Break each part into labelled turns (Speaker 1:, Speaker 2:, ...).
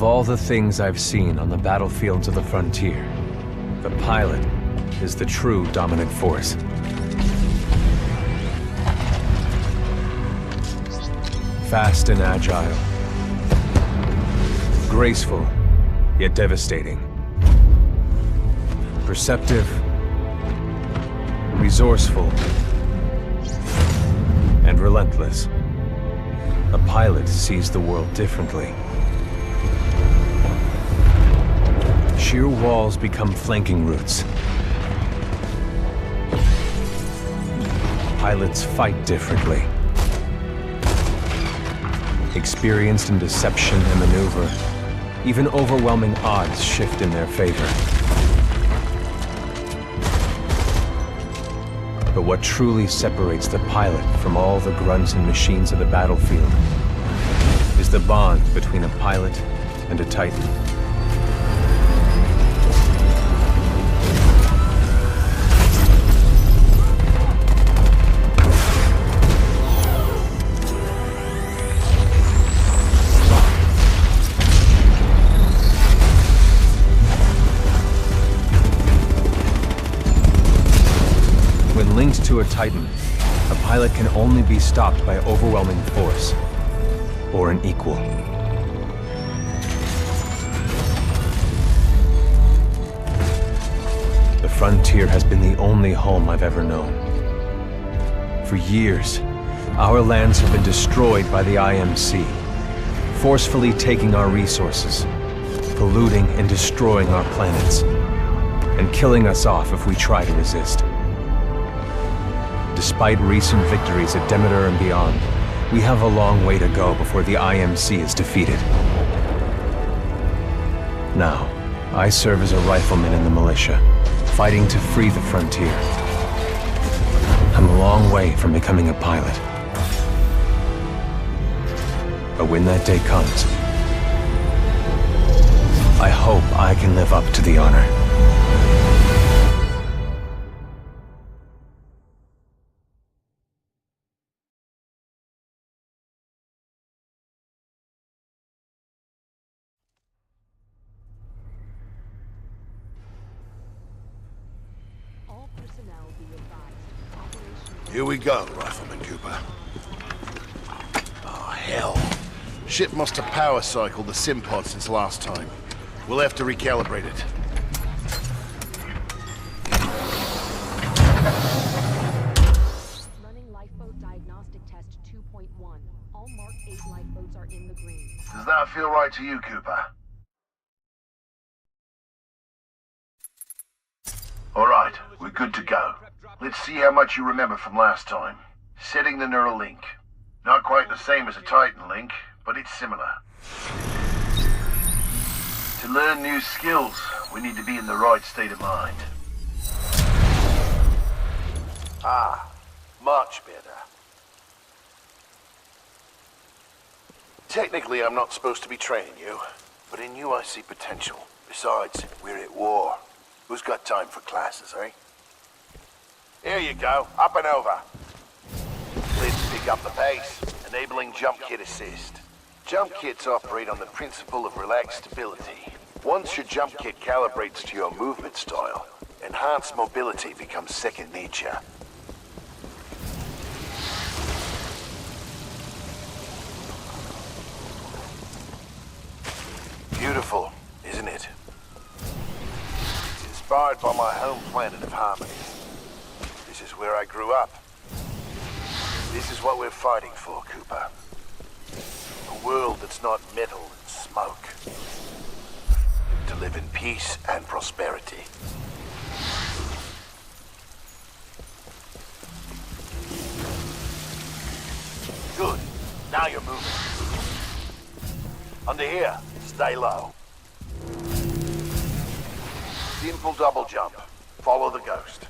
Speaker 1: all the things I've seen on the battlefields of the frontier, the pilot is the true dominant force. Fast and agile. Graceful, yet devastating. Perceptive, resourceful, and relentless. A pilot sees the world differently. Sheer walls become flanking routes. Pilots fight differently. Experienced in deception and maneuver, even overwhelming odds shift in their favor. But what truly separates the pilot from all the grunts and machines of the battlefield is the bond between a pilot and a Titan. Linked to a Titan, a pilot can only be stopped by overwhelming force, or an equal. The frontier has been the only home I've ever known. For years, our lands have been destroyed by the IMC, forcefully taking our resources, polluting and destroying our planets, and killing us off if we try to resist. Despite recent victories at Demeter and beyond, we have a long way to go before the IMC is defeated. Now, I serve as a rifleman in the militia, fighting to free the frontier. I'm a long way from becoming a pilot. But when that day comes, I hope I can live up to the honor.
Speaker 2: Here we go, Rifleman Cooper. Oh, hell. Ship must have power cycled the sim pod since last time. We'll have to recalibrate it.
Speaker 3: Running lifeboat diagnostic test 2.1. All Mark 8 lifeboats are in the green.
Speaker 2: Does that feel right to you, Cooper? All right, we're good to go. Let's see how much you remember from last time. Setting the neural link. Not quite the same as a Titan link, but it's similar. To learn new skills, we need to be in the right state of mind. Ah, much better. Technically, I'm not supposed to be training you, but in you I see potential. Besides, we're at war. Who's got time for classes, eh? Here you go, up and over. Let's pick up the pace, enabling jump kit assist. Jump kits operate on the principle of relaxed stability. Once your jump kit calibrates to your movement style, enhanced mobility becomes second nature. Beautiful, isn't it? It's inspired by my home planet of Harmony. This is where I grew up. This is what we're fighting for, Cooper. A world that's not metal and smoke. To live in peace and prosperity. Good. Now you're moving. Under here, stay low. Simple double jump. Follow the ghost.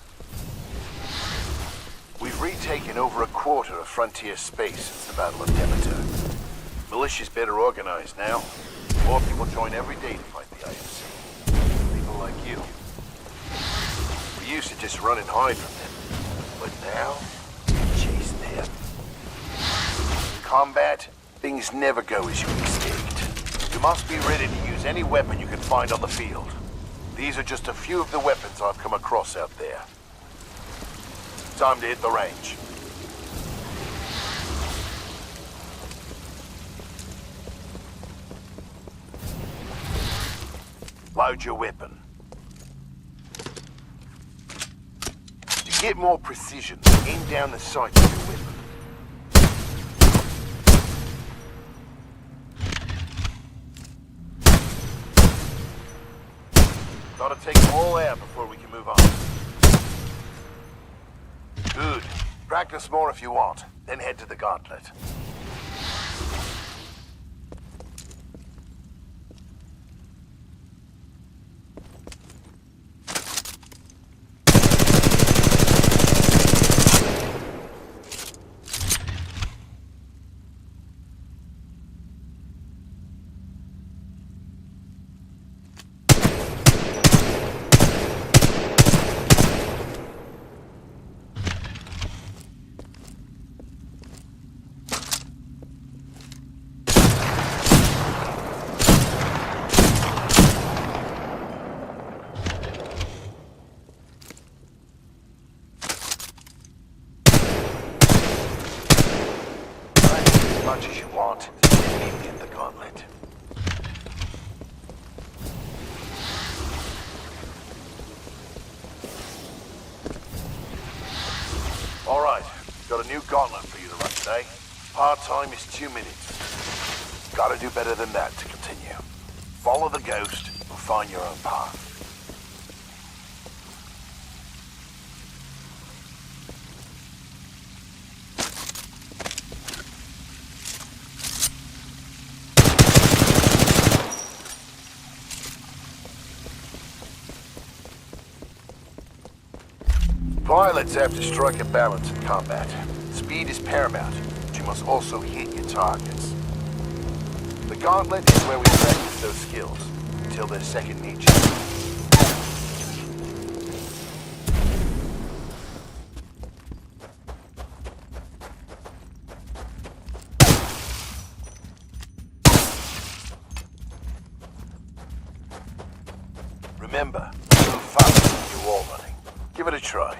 Speaker 2: We've retaken over a quarter of frontier space since the Battle of Demeter. Militia's better organized now. More people join every day to fight the IMC. People like you. We used to just run and hide from them. But now, we chase them. In combat, things never go as you expect. You must be ready to use any weapon you can find on the field. These are just a few of the weapons I've come across out there. Time to hit the range. Load your weapon. To get more precision, aim down the sight of your weapon. Gotta take them all out before we can move on. Good. Practice more if you want, then head to the gauntlet. Much as you want, you need to get the gauntlet. Alright, got a new gauntlet for you to run today. Part time is 2 minutes. Gotta do better than that to continue. Follow the ghost and find your own path. Pilots have to strike a balance in combat. Speed is paramount, but you must also hit your targets. The gauntlet is where we practice those skills, until they're second nature. Remember, move faster than you're wall running. Give it a try.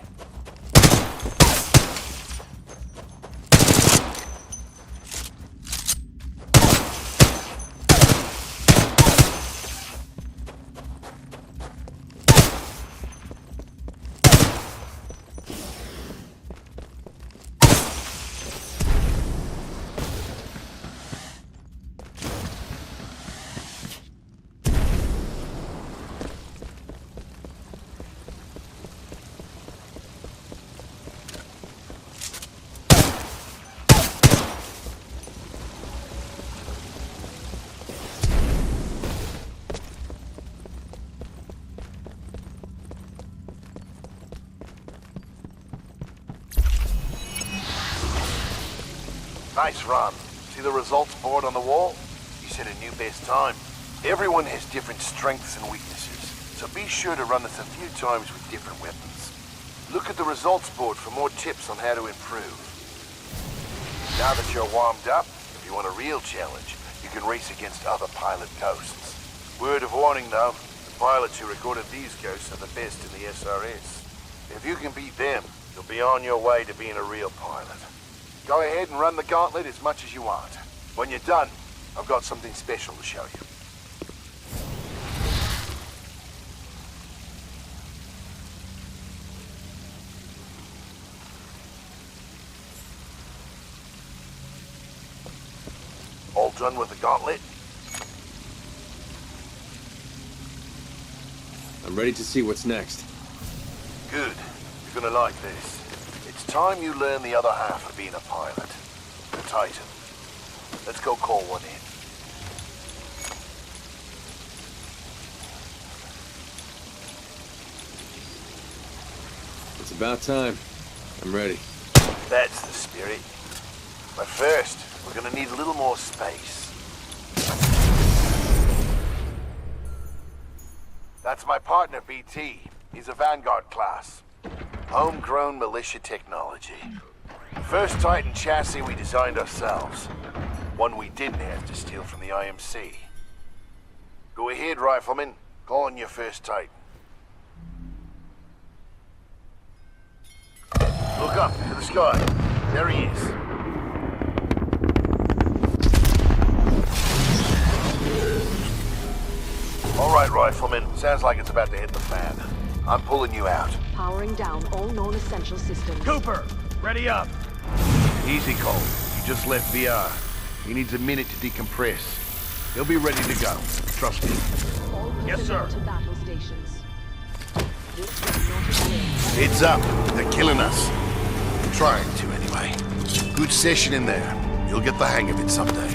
Speaker 2: Nice run. See the results board on the wall? You set a new best time. Everyone has different strengths and weaknesses, so be sure to run this a few times with different weapons. Look at the results board for more tips on how to improve. Now that you're warmed up, if you want a real challenge, you can race against other pilot ghosts. Word of warning though, the pilots who recorded these ghosts are the best in the SRS. If you can beat them, you'll be on your way to being a real pilot. Go ahead and run the gauntlet as much as you want. When you're done, I've got something special to show you. All done with the gauntlet?
Speaker 1: I'm ready to see what's next.
Speaker 2: Good. You're gonna like this. It's time you learn the other half of being a pilot. The Titan. Let's go call one in.
Speaker 1: It's about time. I'm ready.
Speaker 2: That's the spirit. But first, we're gonna need a little more space. That's my partner, BT. He's a Vanguard class. Homegrown militia technology. First Titan chassis we designed ourselves. One we didn't have to steal from the IMC. Go ahead, Rifleman. Go on your first Titan. Look up to the sky. There he is. All right, Rifleman. Sounds like it's about to hit the fan. I'm pulling you out.
Speaker 3: Powering down all known essential systems.
Speaker 4: Cooper, ready up.
Speaker 2: Easy, Cole. You just left VR. He needs a minute to decompress. He'll be ready to go. Trust me.
Speaker 3: All
Speaker 4: Yes,
Speaker 3: personnel
Speaker 4: sir.
Speaker 3: to battle stations. This will not occur.
Speaker 2: Heads up. They're killing us. Trying to, anyway. Good session in there. You'll get the hang of it someday.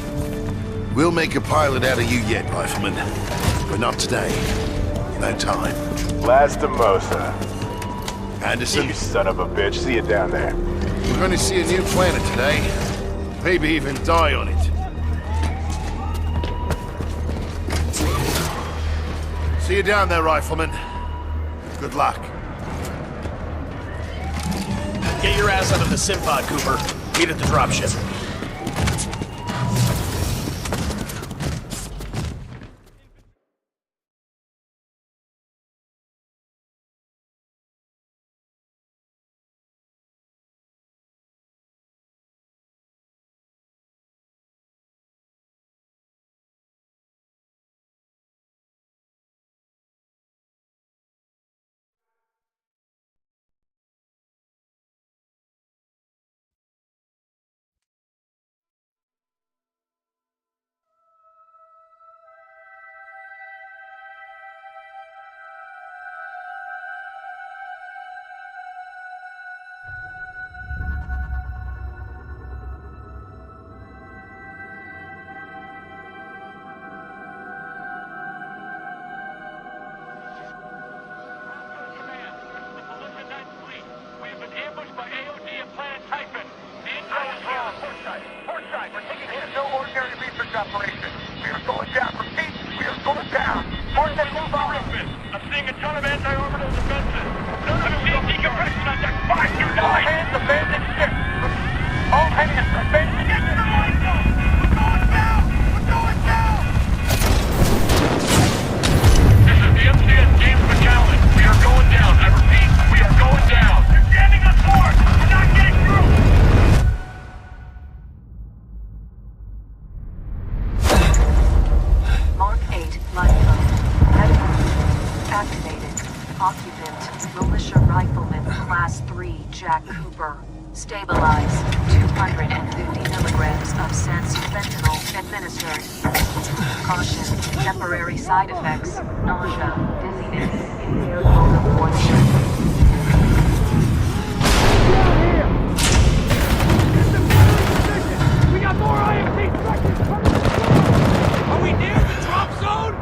Speaker 2: We'll make a pilot out of you yet, Rifleman. But not today. No time.
Speaker 5: Lastimosa.
Speaker 2: Anderson,
Speaker 5: You son of a bitch. See you down there.
Speaker 2: we're going to see a new planet today. Maybe even die on it. See you down there, Rifleman. Good luck.
Speaker 4: Get your ass out of the sim pod, Cooper. Meet at the dropship.
Speaker 6: Jack Cooper. Stabilize. 250 milligrams of sense fentanyl administered. Caution. Temporary side effects. Nausea, dizziness, impaired mode of coordination.
Speaker 4: We got more IMC structures coming! Are we near the drop zone?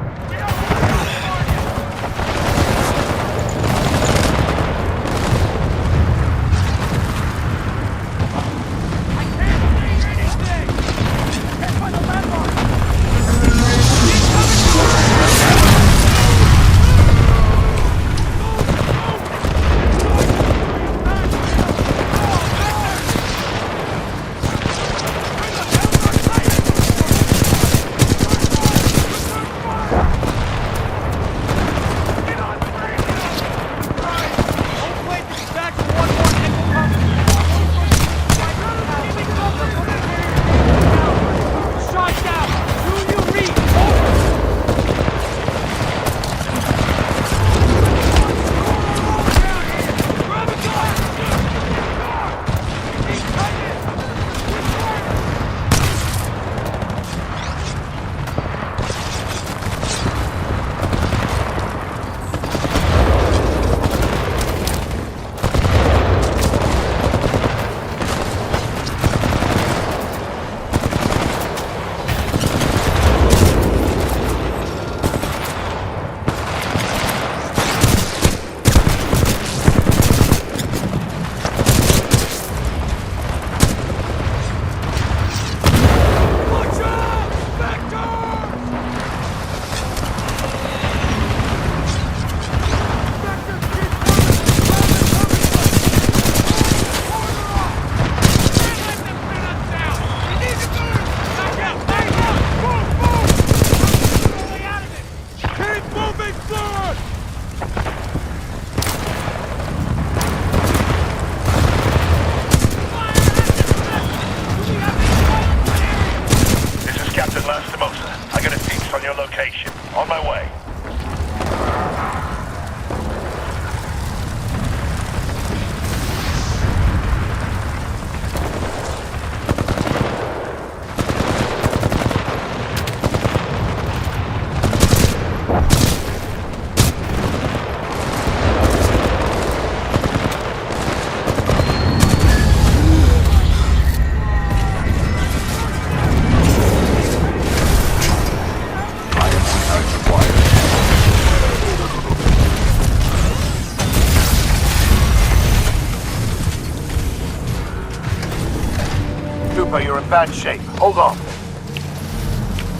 Speaker 2: bad shape. Hold on.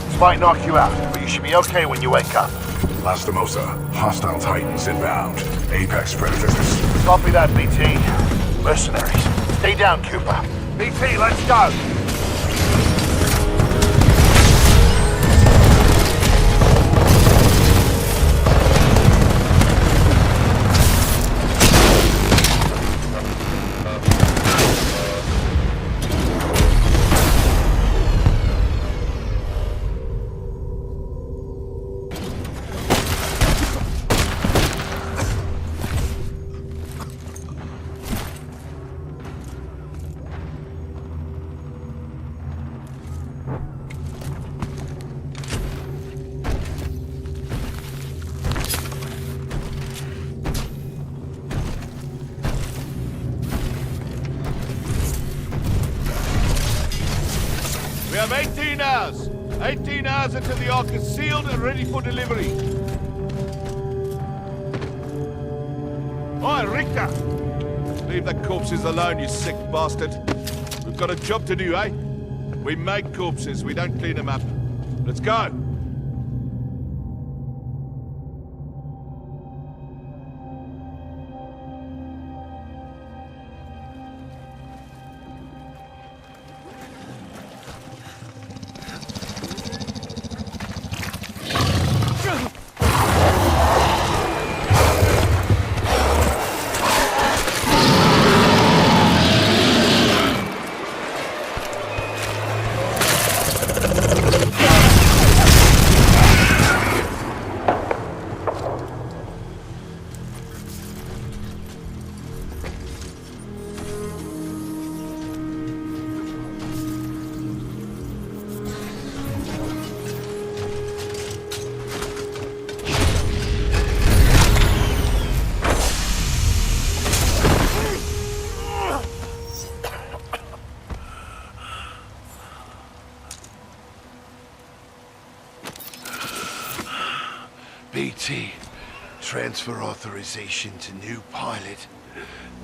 Speaker 2: This might knock you out, but you should be okay when you wake up.
Speaker 7: Lastimosa, hostile Titans inbound. Apex Predators.
Speaker 2: Copy that, BT. Mercenaries. Stay down, Cooper. BT, let's go!
Speaker 4: We have 18 hours. 18 hours until the Ark is sealed and ready for delivery. Oi, Richter! Leave the corpses alone, you sick bastard. We've got a job to do, eh? We make corpses, we don't clean them up. Let's go!
Speaker 2: BT, transfer authorization to new pilot.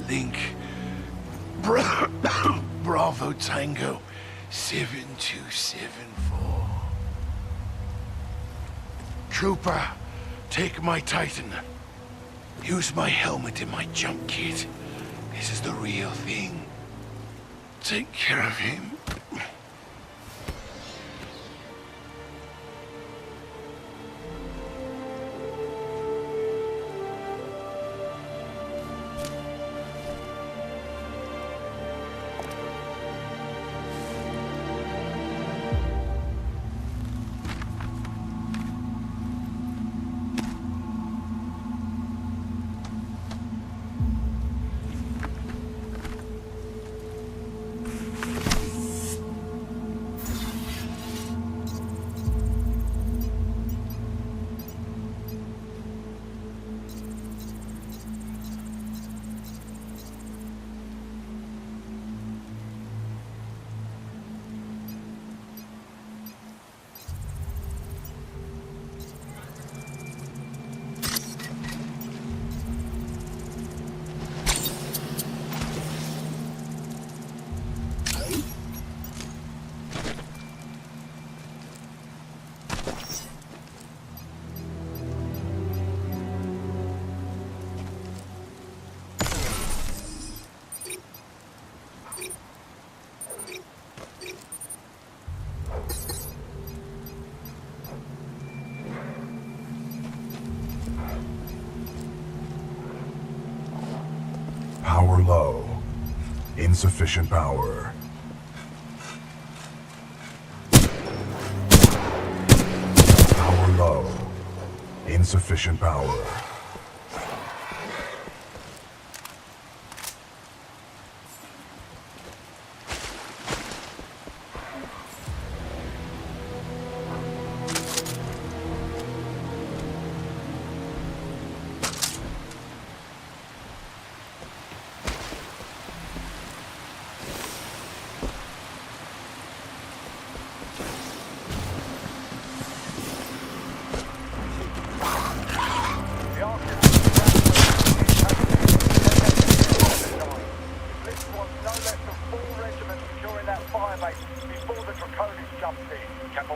Speaker 2: Link, Bravo Tango 7274. Cooper, take my Titan. Use my helmet and my jump kit. This is the real thing. Take care of him.
Speaker 7: Power low. Insufficient power. Power low. Insufficient power.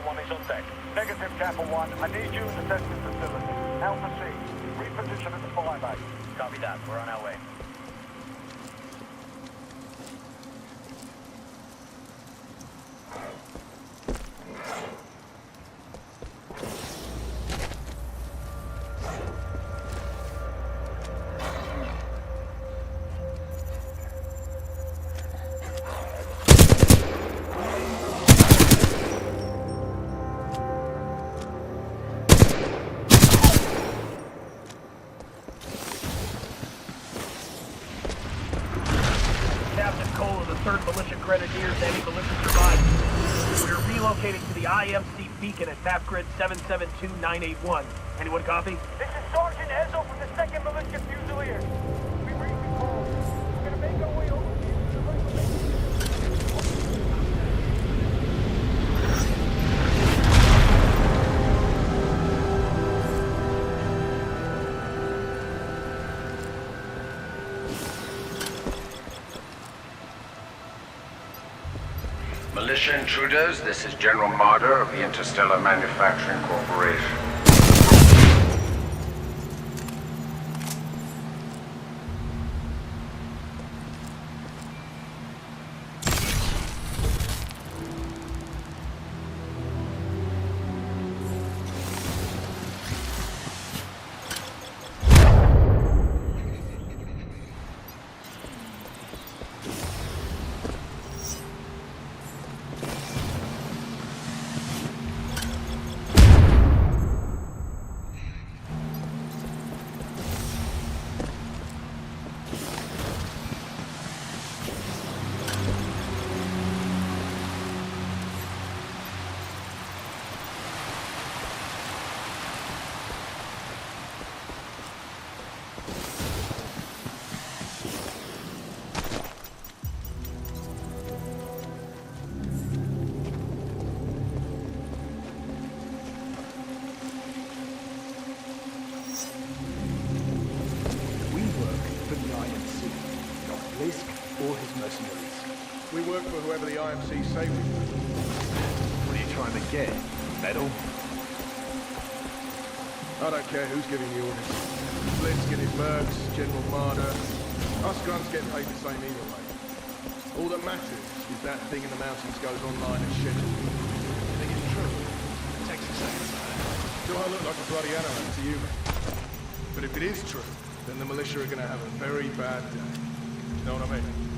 Speaker 8: Kappa 1 is on deck. Negative, Kappa 1. I need you in the testing facility. Alpha C. Reposition at the fire bay. Copy that. We're on our way.
Speaker 9: Captain Cole of the 3rd Militia Grenadiers, any militia survived. We're relocating to the IMC beacon at map grid 772981. Anyone copy?
Speaker 8: This is Sergeant Ezo from the 2nd Militia Fusiliers. We read the call. We're gonna make our way over to the
Speaker 10: Militia intruders, this is General Marder of the Interstellar Manufacturing Corporation.
Speaker 11: or his mercenaries.
Speaker 12: We work for whoever the IMC say we do.
Speaker 11: What are you trying to get? Medal?
Speaker 12: I don't care who's giving the orders. Blitzkin is Mercs, General Marder. Us grunts get paid the same either way. All that matters is that thing in the mountains goes online as scheduled. You think it's true?
Speaker 11: It takes a second.
Speaker 12: Do I look like a bloody animal to you, man? But if it is true, then the militia are gonna have a very bad day. You know what I mean?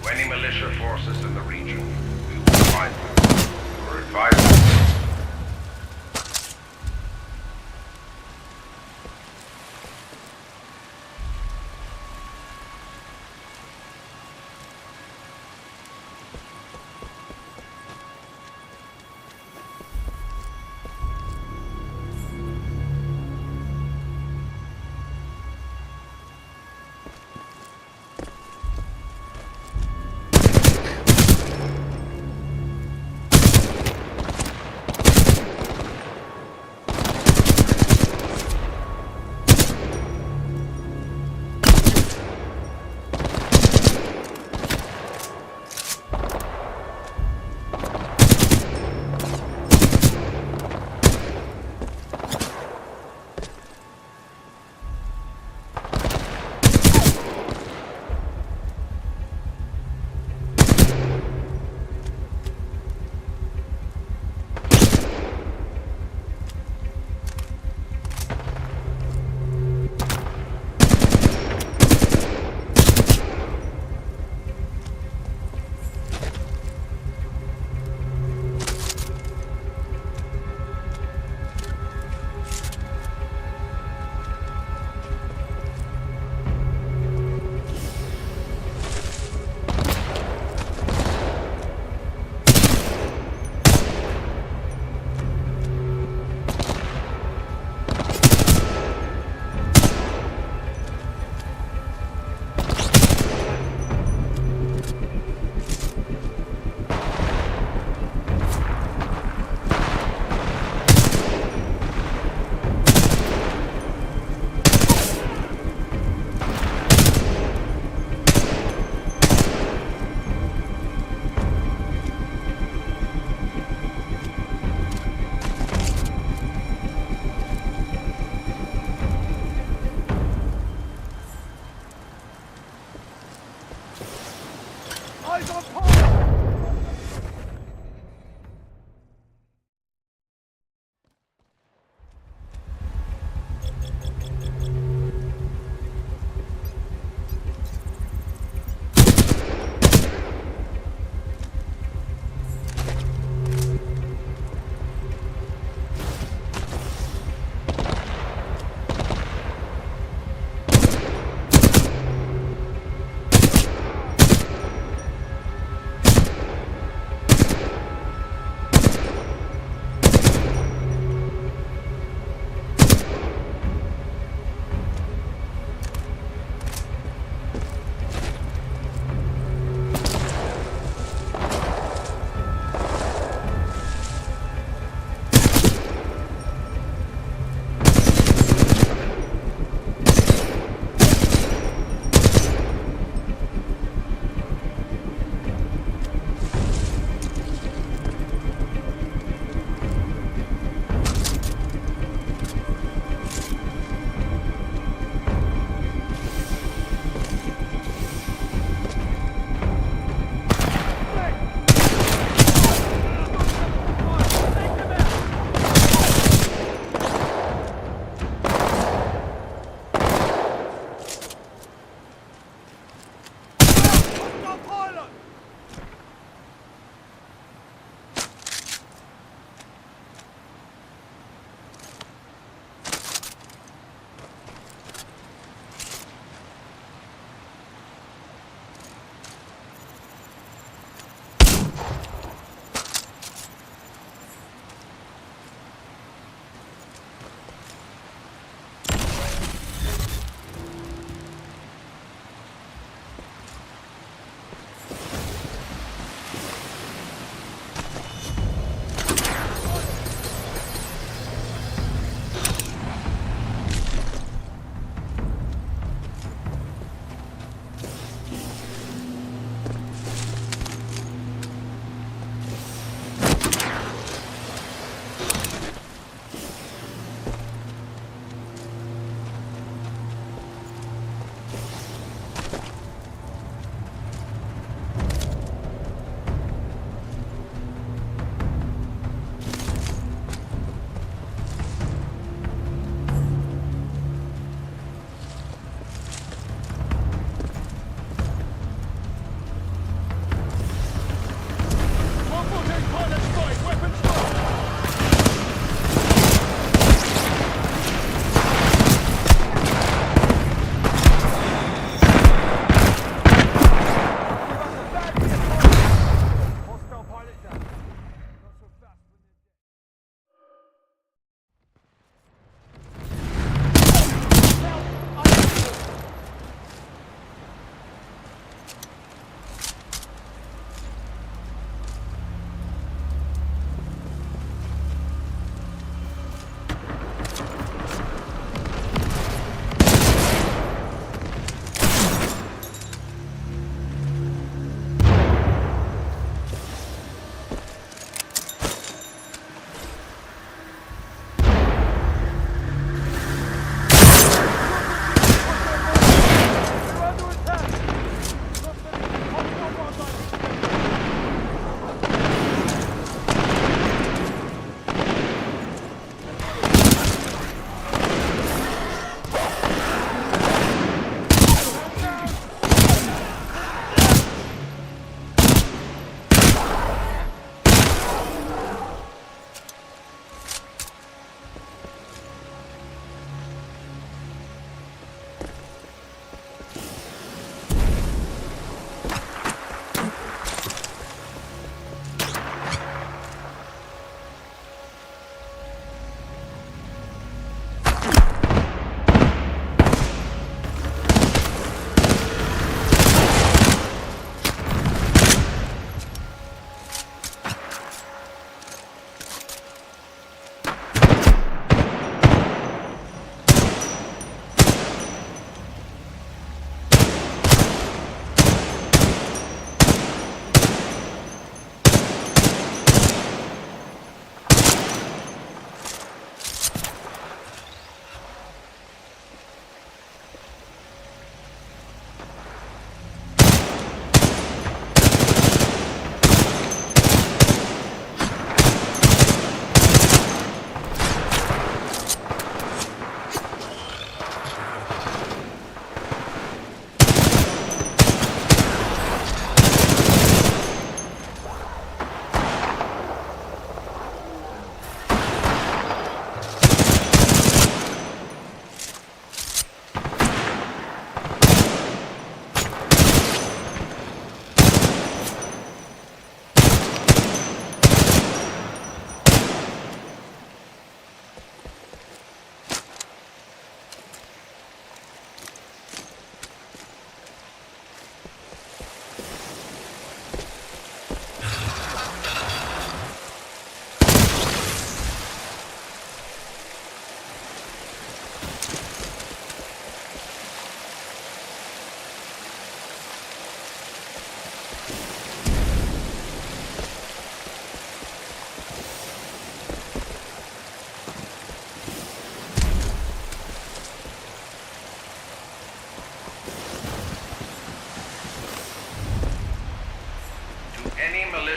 Speaker 10: Any militia forces in the region, we will find them. We're advised.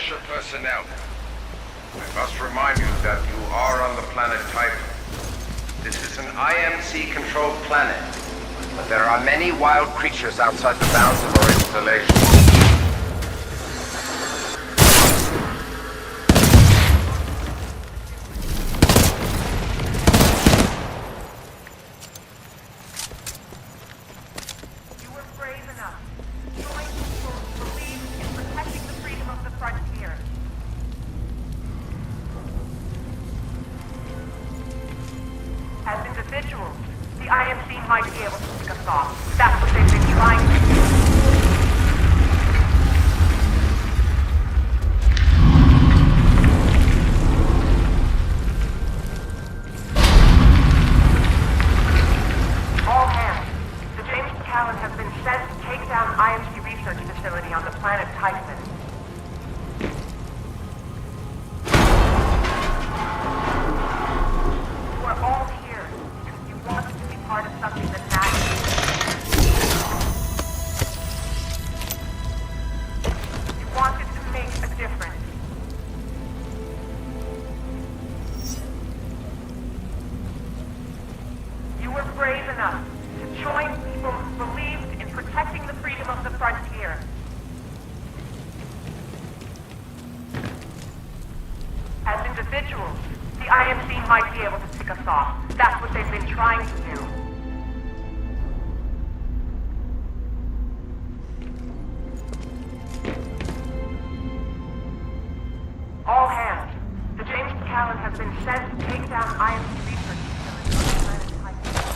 Speaker 10: militia personnel, I must remind you that you are on the planet Titan. This is an IMC-controlled planet, but there are many wild creatures outside the bounds of our installation.
Speaker 6: As individuals, the IMC might be able to pick us off. That's what they've been trying to do. All hands. The James Callan has been sent to take down IMC research facility on the planet Titan. You are all here because you want to be part of something that matters. You wanted to make a difference. You were brave enough to join people who believed in protecting the freedom of the frontier. As individuals, the IMC might be able to pick us off. That's what they've been trying to do. All hands. The James Callan has been sent to take down IMC research facility on the planet Titan.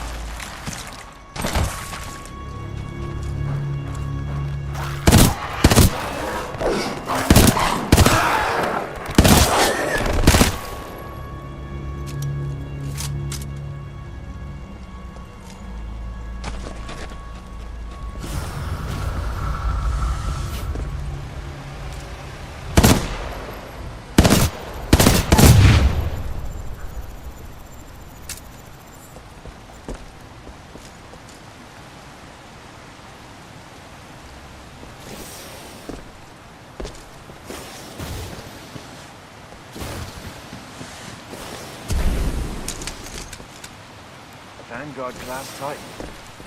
Speaker 11: Vanguard class Titan.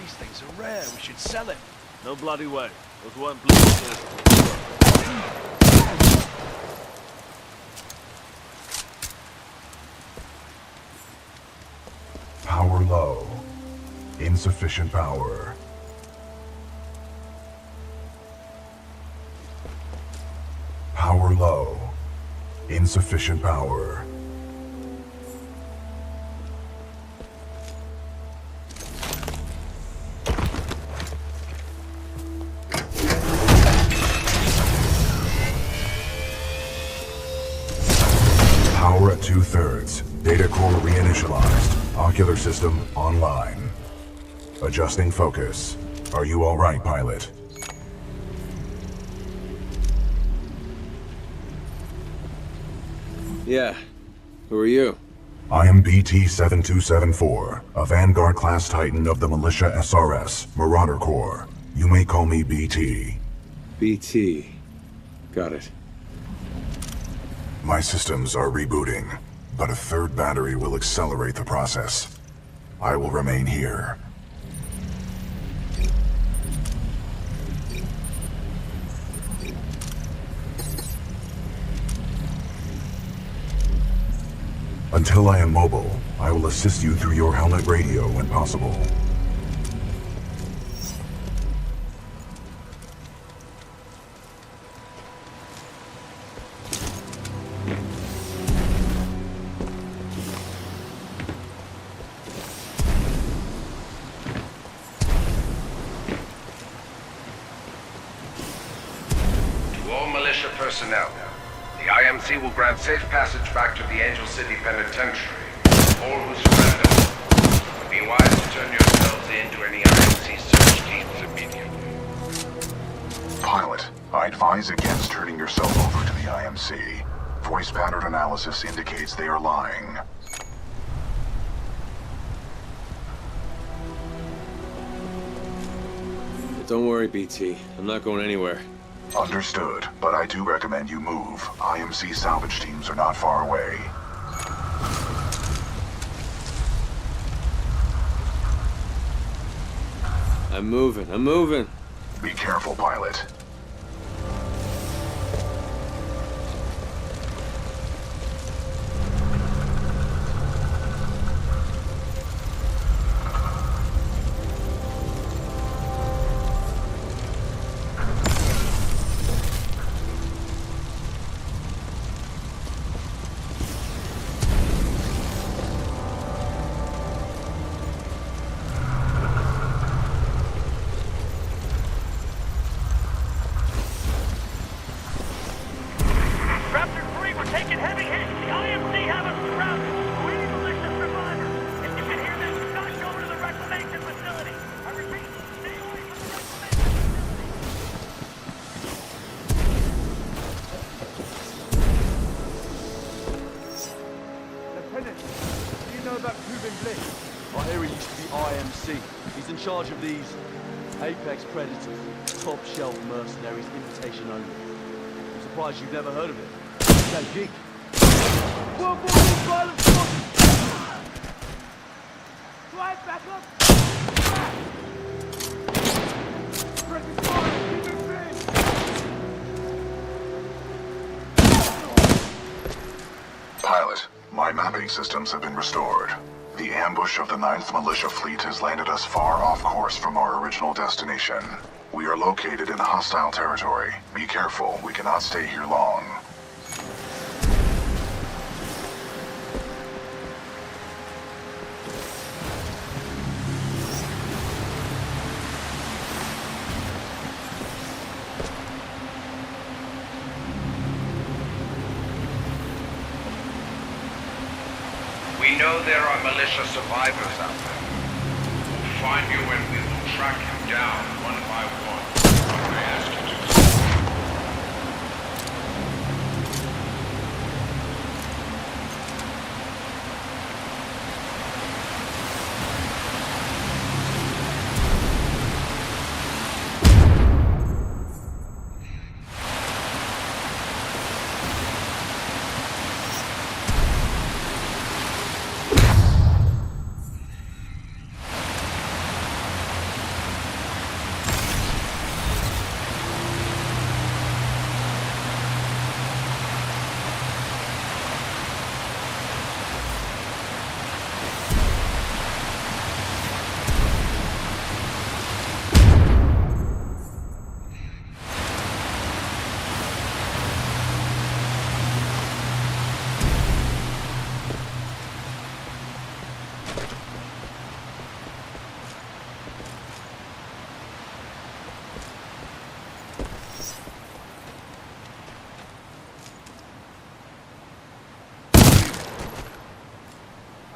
Speaker 11: These things are rare. We should sell it. No bloody way. Those weren't bloody.
Speaker 7: Power low. Insufficient power. Power low. Insufficient power. Power at 2/3. Data core reinitialized. Ocular system online. Adjusting focus. Are you all right, pilot?
Speaker 1: Yeah. Who are you?
Speaker 7: I am BT-7274, a Vanguard-class Titan of the Militia SRS, Marauder Corps. You may call me BT.
Speaker 1: BT. Got it.
Speaker 7: My systems are rebooting, but a third battery will accelerate the process. I will remain here. Until I am mobile, I will assist you through your helmet radio when possible.
Speaker 10: To all militia personnel, the IMC will grant safe passage back to the Angel City Penitentiary. All who surrender, be wise to turn yourselves in to any IMC search teams immediately.
Speaker 7: Pilot, I advise against turning yourself over to the IMC. Voice pattern analysis indicates they are lying.
Speaker 1: Don't worry, BT. I'm not going anywhere.
Speaker 7: Understood, but I do recommend you move. IMC salvage teams are not far away.
Speaker 1: I'm moving.
Speaker 7: Be careful, pilot.
Speaker 8: Raptor 3, we're taking heavy hits. The IMC have us surrounded. We need militia survivors. If you can hear this, do not go to the reclamation facility. I repeat, stay away from the reclamation facility.
Speaker 11: Lieutenant, do you know about Cuban Bliss? I hear he used to be IMC. He's in charge of these Apex Predators, top shelf mercenaries, invitation only. I'm surprised you've never heard of it. It's that gig. World War II violent forces! Drive back up! Pressing fire! Keep it free!
Speaker 7: Pilot, my mapping systems have been restored. The ambush of the 9th Militia Fleet has landed us far off course from our original destination. We are located in hostile territory. Be careful, we cannot stay here long.
Speaker 10: We know there are militia survivors out there. We'll find you and we will track you down one by one. I ask you to do so.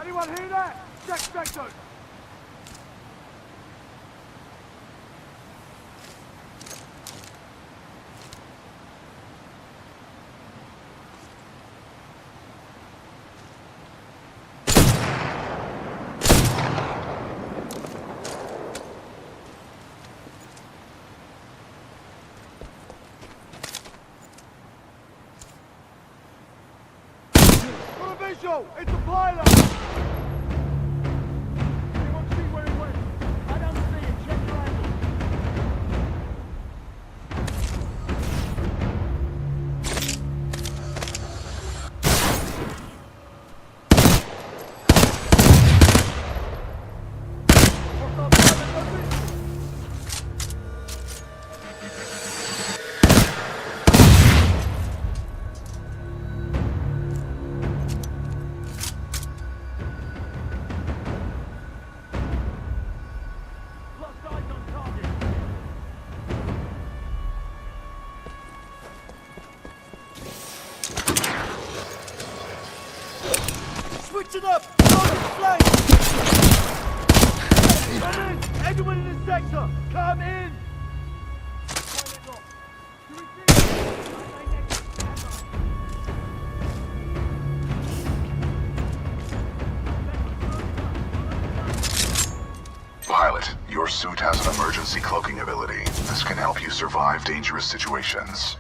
Speaker 11: Anyone hear that? Check sector! Got a visual! It's a pilot! Anyone see where he went? I don't see it. Check your angle. Hostile pilot, open! Lost eyes on target. Switch it up! Target flank! Come in! Everyone in the sector! Come in! Pilot lock. To receive. Line next to standby.
Speaker 7: Pilot, Your suit has an emergency cloaking ability. This can help you survive dangerous situations.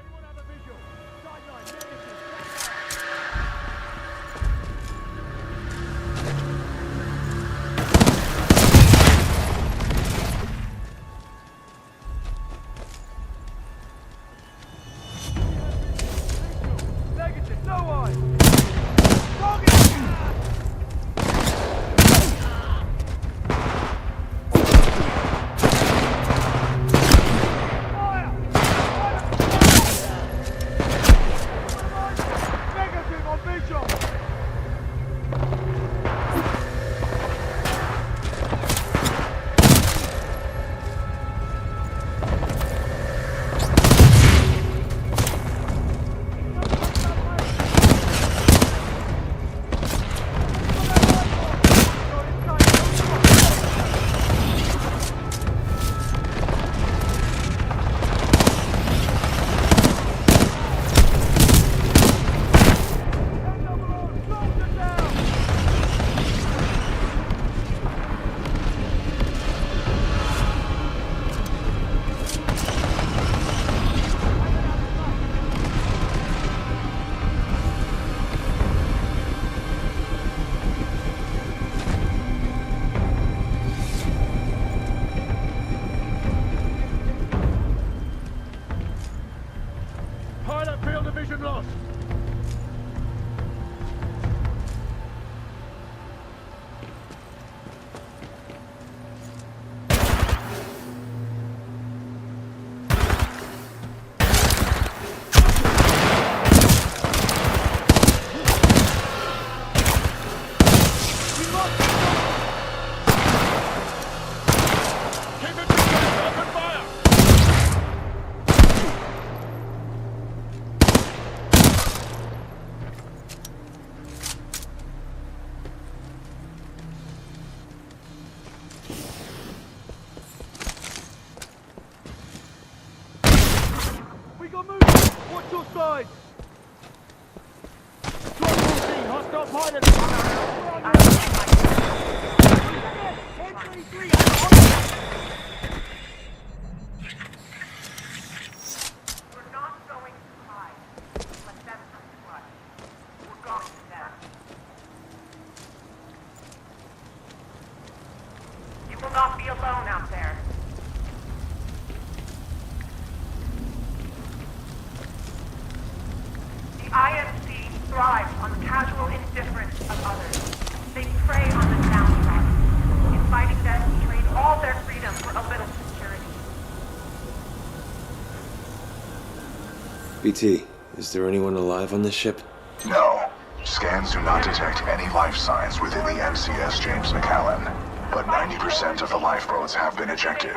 Speaker 1: BT, is there anyone alive on this ship?
Speaker 7: No. Scans do not detect any life signs within the MCS James McAllen, but 90% of the lifeboats have been ejected.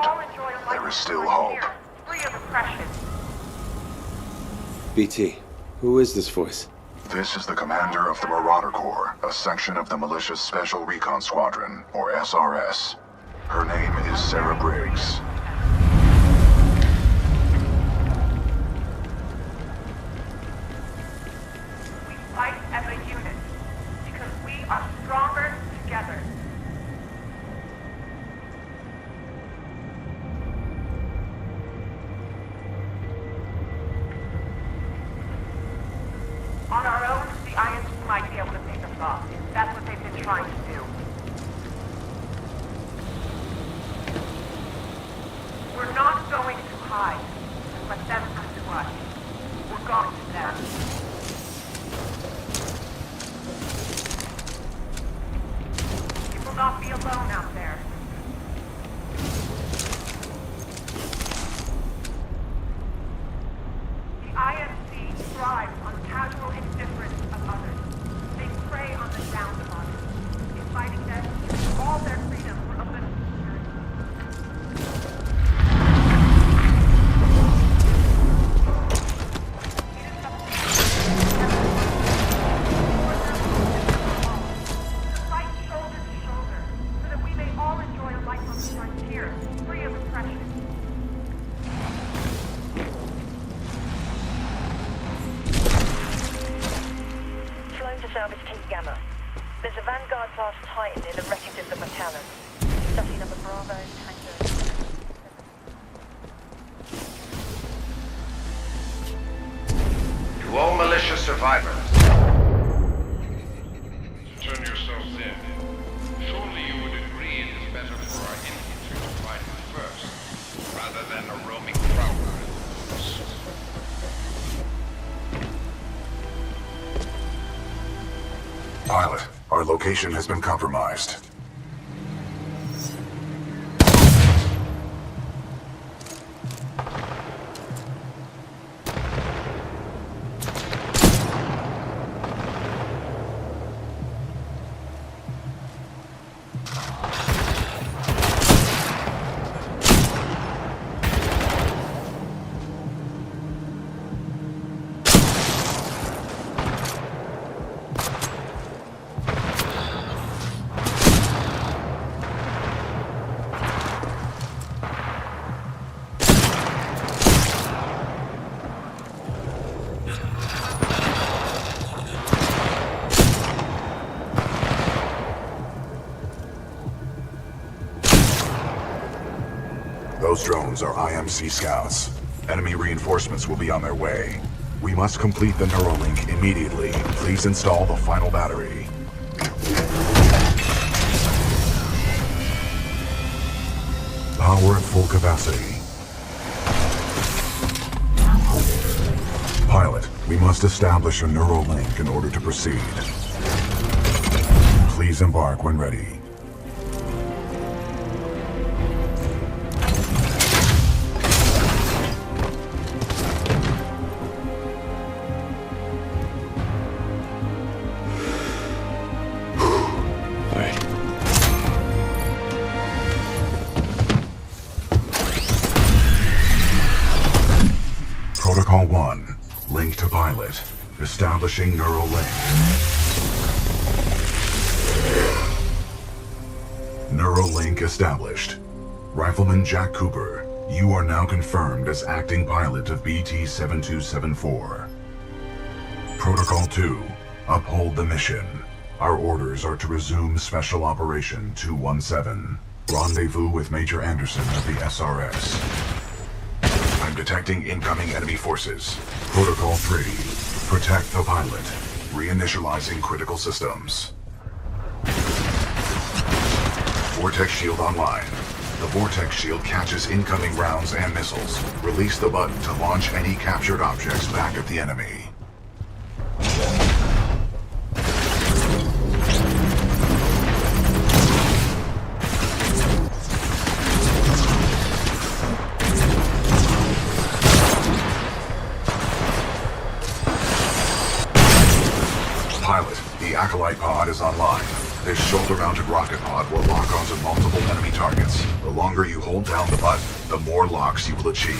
Speaker 7: There is still hope.
Speaker 1: BT, who is this voice?
Speaker 7: This is the commander of the Marauder Corps, a section of the Militia's Special Recon Squadron, or SRS. Her name is Sarah Briggs.
Speaker 6: Fight as a unit, because we are stronger together. On our own, the IMC might be able to pick us off. That's what they've been trying to do. We're not going to hide and let them come to us. We're going to them. Not be alone out there. The IMC thrives on casual indifference of others. They prey on the down of others, inviting them to all their freedom for a little
Speaker 8: There's a Vanguard-class Titan in the wreckage of the McAllen. Stuffy number Bravo, Tango.
Speaker 10: survivors.
Speaker 13: Turn yourselves in. Surely you would agree it is better for our infantry to fight first, rather than a roaming crowd.
Speaker 7: Pilot, our location has been compromised. Those drones are IMC scouts. Enemy reinforcements will be on their way. We must complete the Neuralink immediately. Please install the final battery. Power at full capacity. Pilot, we must establish a Neuralink in order to proceed. Please embark when ready. Protocol 1. Link to pilot. Establishing neural link. Neural link established. Rifleman Jack Cooper, you are now confirmed as acting pilot of BT-7274. Protocol 2. Uphold the mission. Our orders are to resume Special Operation 217. Rendezvous with Major Anderson of the SRS. I'm detecting incoming enemy forces. Protocol 3. Protect the pilot. Reinitializing critical systems. Vortex shield online. The Vortex shield catches incoming rounds and missiles. Release the button to launch any captured objects back at the enemy. Pilot, the Acolyte pod is online. This shoulder-mounted rocket pod will lock onto multiple enemy targets. The longer you hold down the button, the more locks you will achieve.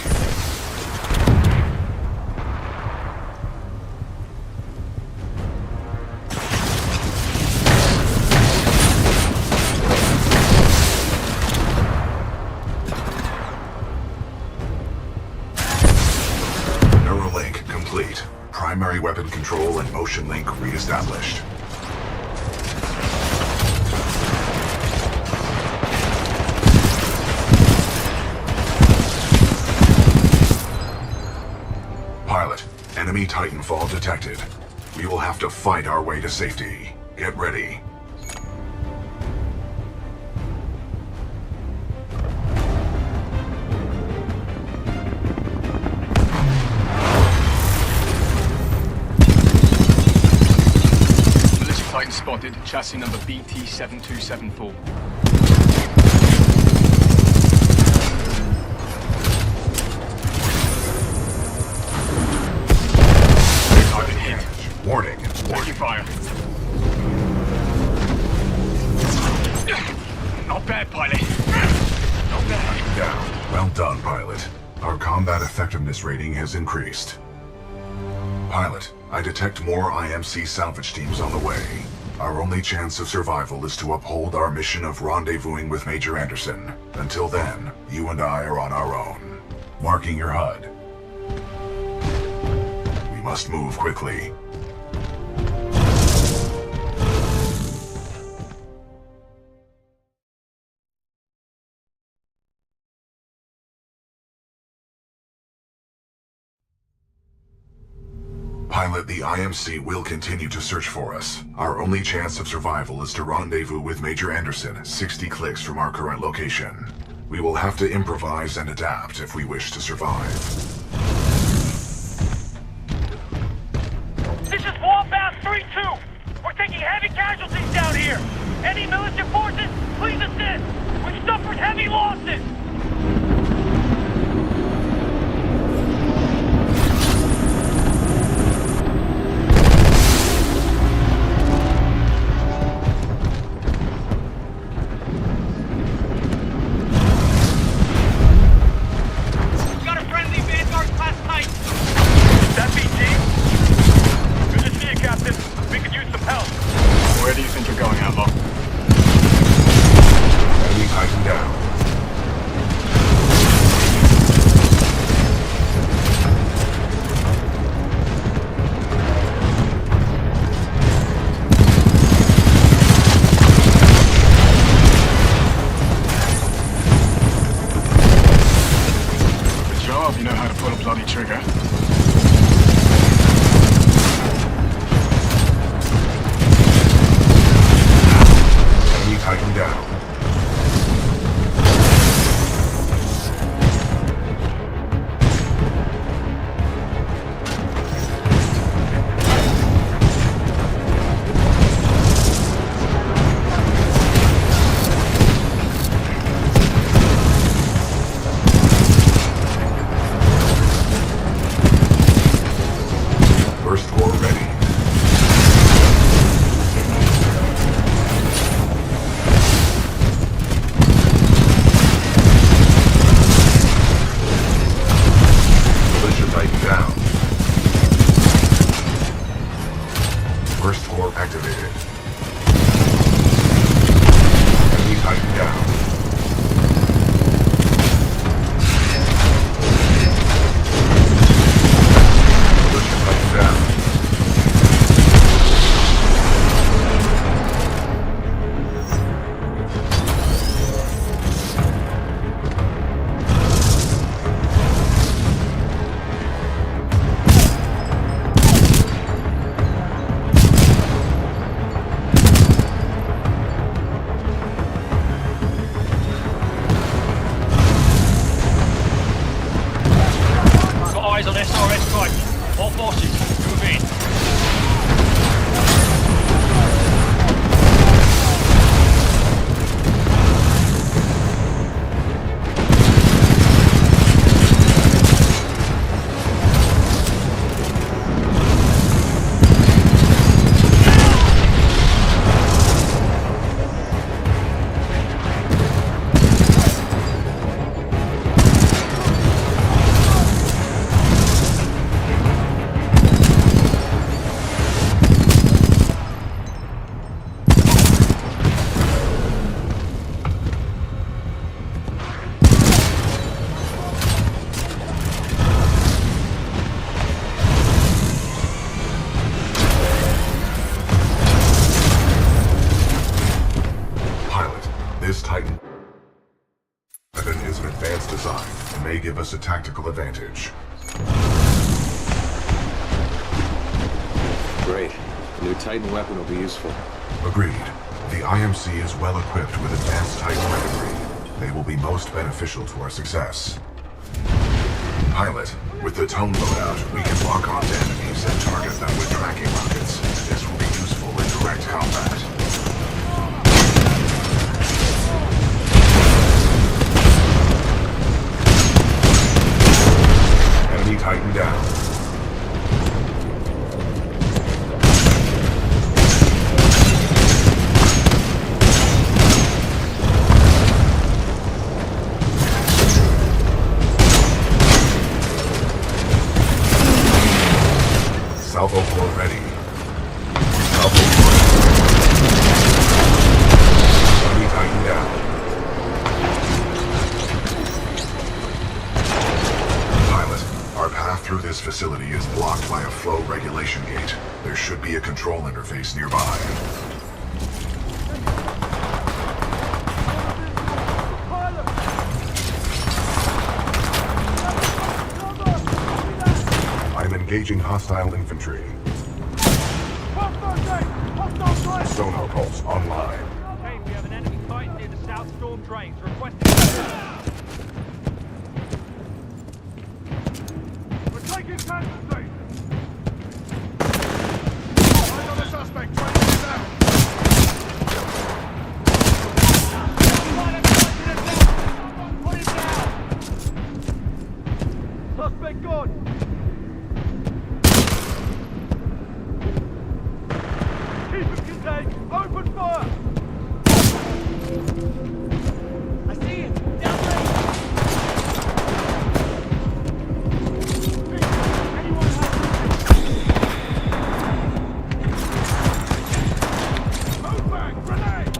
Speaker 7: Neuralink complete. Primary weapon control and motion link re-established. Pilot, enemy Titanfall detected. We will have to fight our way to safety. Get ready.
Speaker 14: Titan spotted, chassis number BT-7274. Target hit.
Speaker 7: Warning.
Speaker 14: Taking fire. Not bad, pilot. Not bad.
Speaker 7: Down. Well done, pilot. Our combat effectiveness rating has increased. Pilot, I detect more IMC salvage teams on the way. Our only chance of survival is to uphold our mission of rendezvousing with Major Anderson. Until then, you and I are on our own. Marking your HUD. We must move quickly. Pilot, the IMC will continue to search for us. Our only chance of survival is to rendezvous with Major Anderson, 60 clicks from our current location. We will have to improvise and adapt if we wish to survive.
Speaker 8: This is Wallbound 3-2. We're taking heavy casualties down here. Any militia forces, please assist. We've suffered heavy losses.
Speaker 7: Give us a tactical advantage.
Speaker 1: Great. A new Titan weapon will be useful.
Speaker 7: Agreed. The IMC is well equipped with advanced Titan weaponry. They will be most beneficial to our success. Pilot, with the tone loadout, we can lock onto enemies and target them with tracking rockets. This will be useful in direct combat. Enemy Titan down. Salvo 4 ready. Salvo 4. Enemy Titan down. Our path through this facility is blocked by a flow regulation gate. There should be a control interface nearby. I'm engaged. Engaging hostile infantry. Sonar pulse online.
Speaker 8: Okay, we have an enemy Titan near the South Storm drains. Requesting...
Speaker 12: We're taking casualties! Eyes on the suspect, trying to get down!
Speaker 8: Put him down!
Speaker 12: Suspect gone! Keep him contained! Open fire!
Speaker 8: I see him! Down range!
Speaker 12: Anyone have move back! Grenade!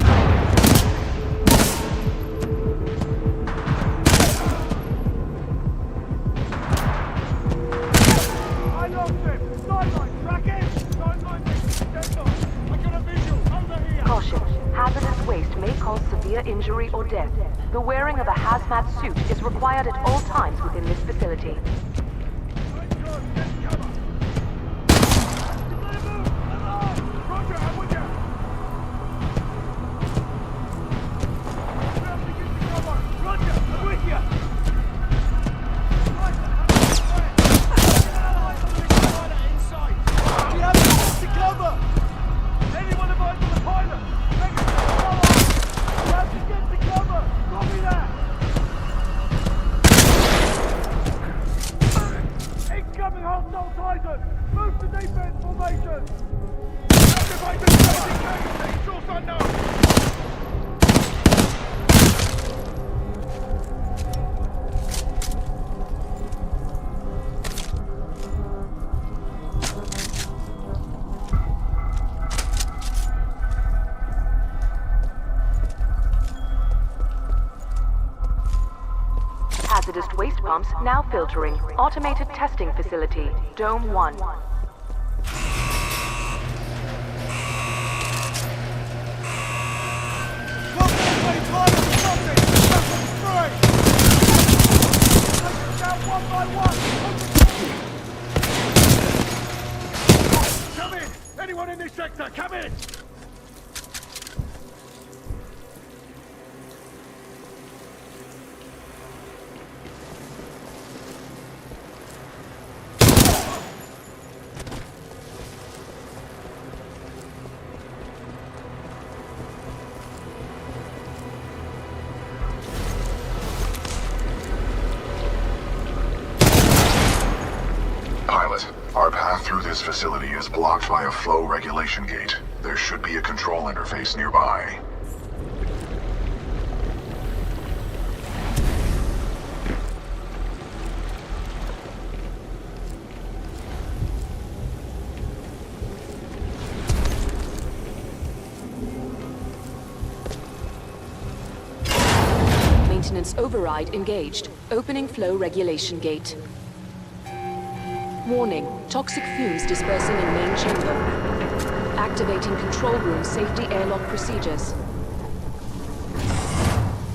Speaker 12: I lost him! Sideline! Track him! Sideline! Dead on! I got a visual! Over here!
Speaker 3: Caution. Hazardous waste may cause severe injury or death. The wearing of a hazmat suit is required at all times within this facility.
Speaker 12: Roger, I'm with you! Roger, I'm with you! We have to cover! Anyone advise on the pilot? Make it cover! We have to get to cover! Copy that! Incoming hostile Titan! Move to defense formation! Activate the tracking casualty! Source unknown!
Speaker 3: Hazardous waste pumps now filtering. Automated testing facility. Dome 1.
Speaker 12: Come in! Anyone in this sector, come in!
Speaker 7: Pilot, our path through this facility is blocked by a flow regulation gate. There should be a control interface nearby.
Speaker 3: Maintenance override engaged. Opening flow regulation gate. Warning. Toxic fumes dispersing in main chamber. Activating control room safety airlock procedures.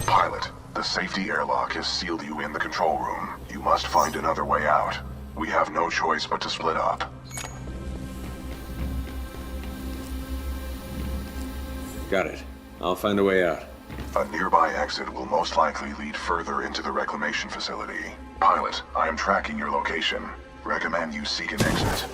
Speaker 7: Pilot, the safety airlock has sealed you in the control room. You must find another way out. We have no choice but to split up.
Speaker 1: Got it. I'll find a way out.
Speaker 7: A nearby exit will most likely lead further into the reclamation facility. Pilot, I am tracking your location. Recommend you seek an exit.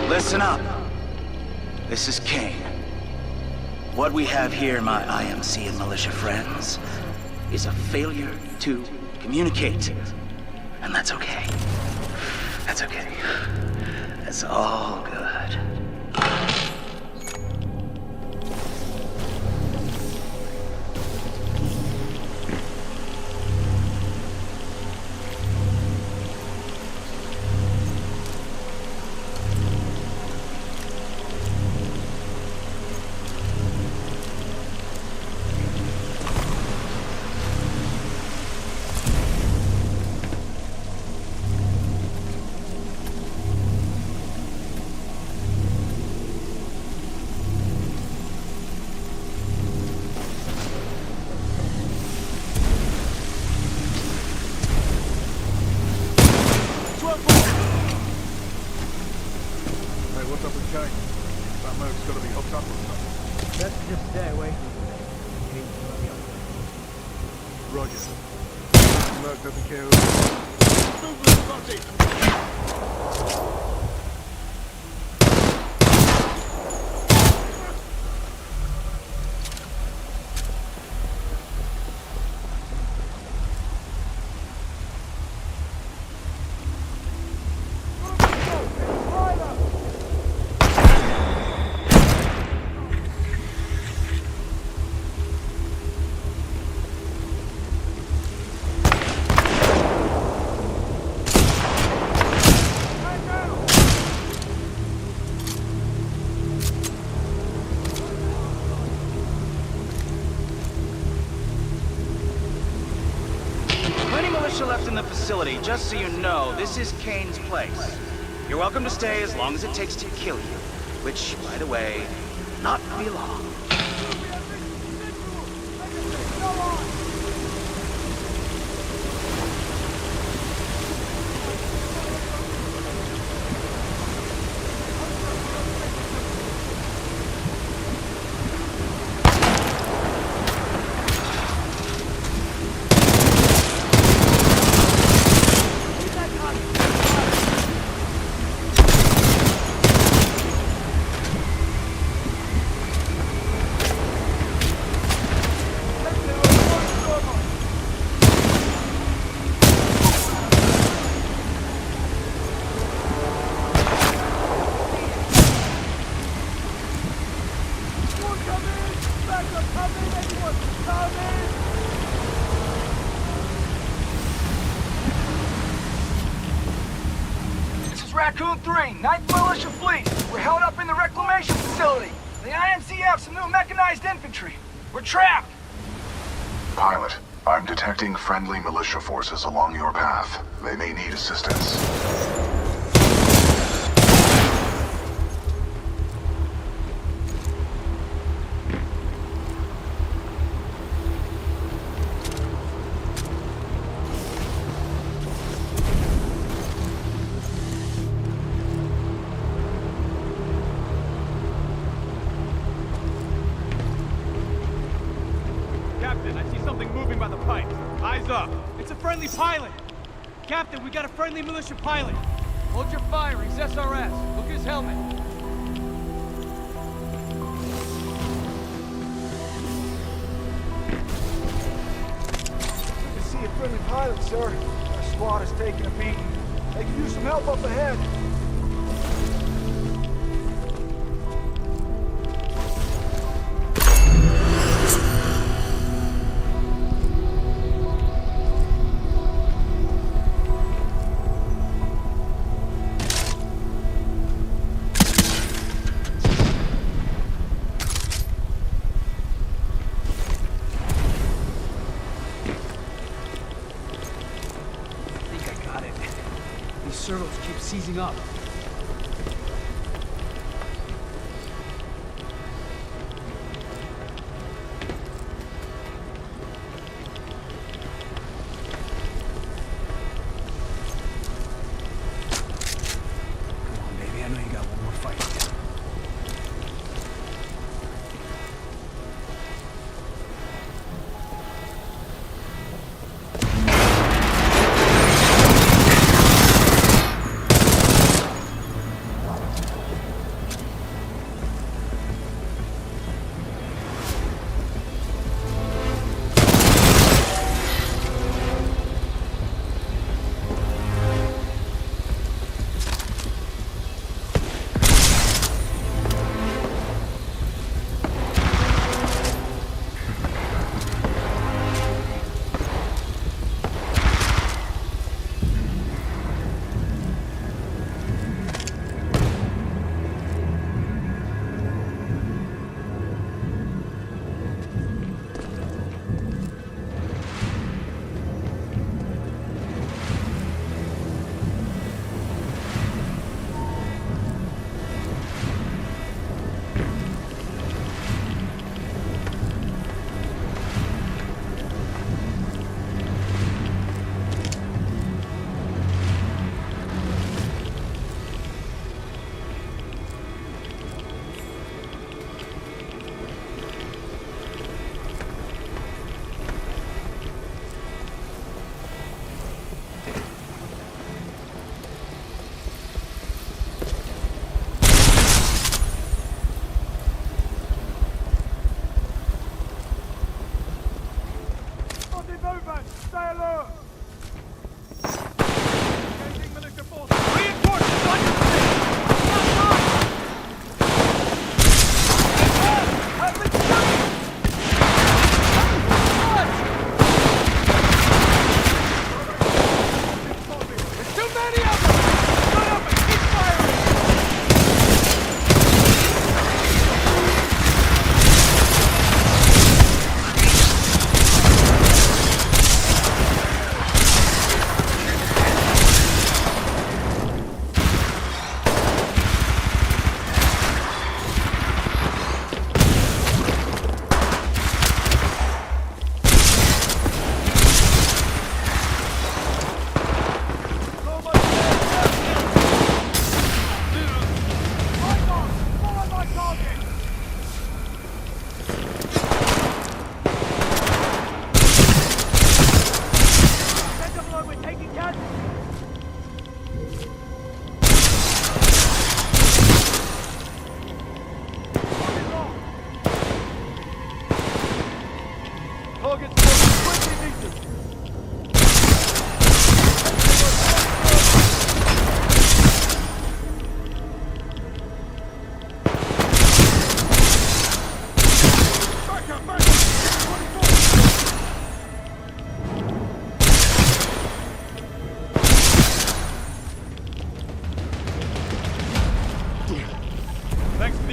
Speaker 15: Listen up. This is Kane. What we have here, my IMC and militia friends, is a failure to communicate. And that's okay. That's okay. It's all good.
Speaker 12: what's up with Kane? That Merc's gotta be hooked up or something.
Speaker 9: Best to just stay away from him.
Speaker 12: Roger. Merc doesn't care who. Movement spotted!
Speaker 15: Left in the facility, just so you know, this is Kane's place. You're welcome to stay as long as it takes to kill you. Which, by the way, not be long.
Speaker 16: Raccoon 3, 9th Militia Fleet. We're held up in the reclamation facility. The IMC have some new mechanized infantry. We're trapped.
Speaker 7: Pilot, I'm detecting friendly militia forces along your path. They may need assistance.
Speaker 17: Pilot! Captain, we got a friendly militia pilot! Hold your fire, he's SRS. Look at his helmet.
Speaker 16: I can see a friendly pilot, sir. Our squad is taking a beating. They can use some help up ahead.
Speaker 17: Servos keep seizing up. Come on, baby. I know you got one more fight.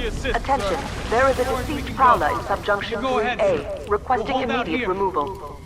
Speaker 17: the assist,
Speaker 3: Attention,
Speaker 17: sir.
Speaker 3: there is a
Speaker 17: Before we
Speaker 3: deceased
Speaker 17: can
Speaker 3: prowler
Speaker 17: go.
Speaker 3: in subjunction
Speaker 17: Go ahead,
Speaker 3: 3A,
Speaker 17: sir.
Speaker 3: requesting
Speaker 17: We'll hold out
Speaker 3: immediate
Speaker 17: here.
Speaker 3: removal.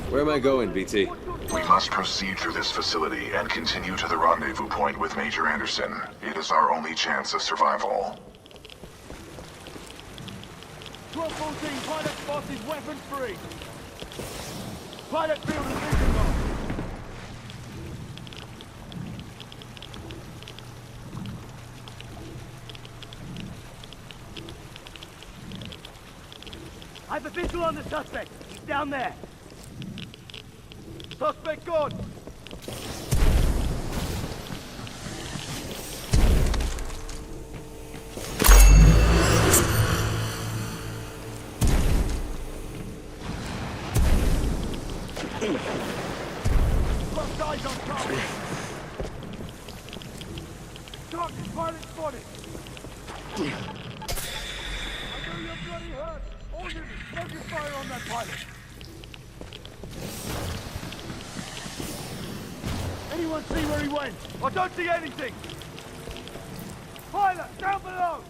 Speaker 1: Where am I going, BT?
Speaker 7: We must proceed through this facility and continue to the rendezvous point with Major Anderson. It is our only chance of survival.
Speaker 17: 1214, pilot spotted, weapon free. Pilot field and vision lock. I have a visual on the suspect. He's down there. Suspect gone. Lost eyes on target. Target, pilot spotted. I know you're bloody hurt. All units, focus fire on that pilot. Anyone see where he went? I don't see anything! Pilot, down below!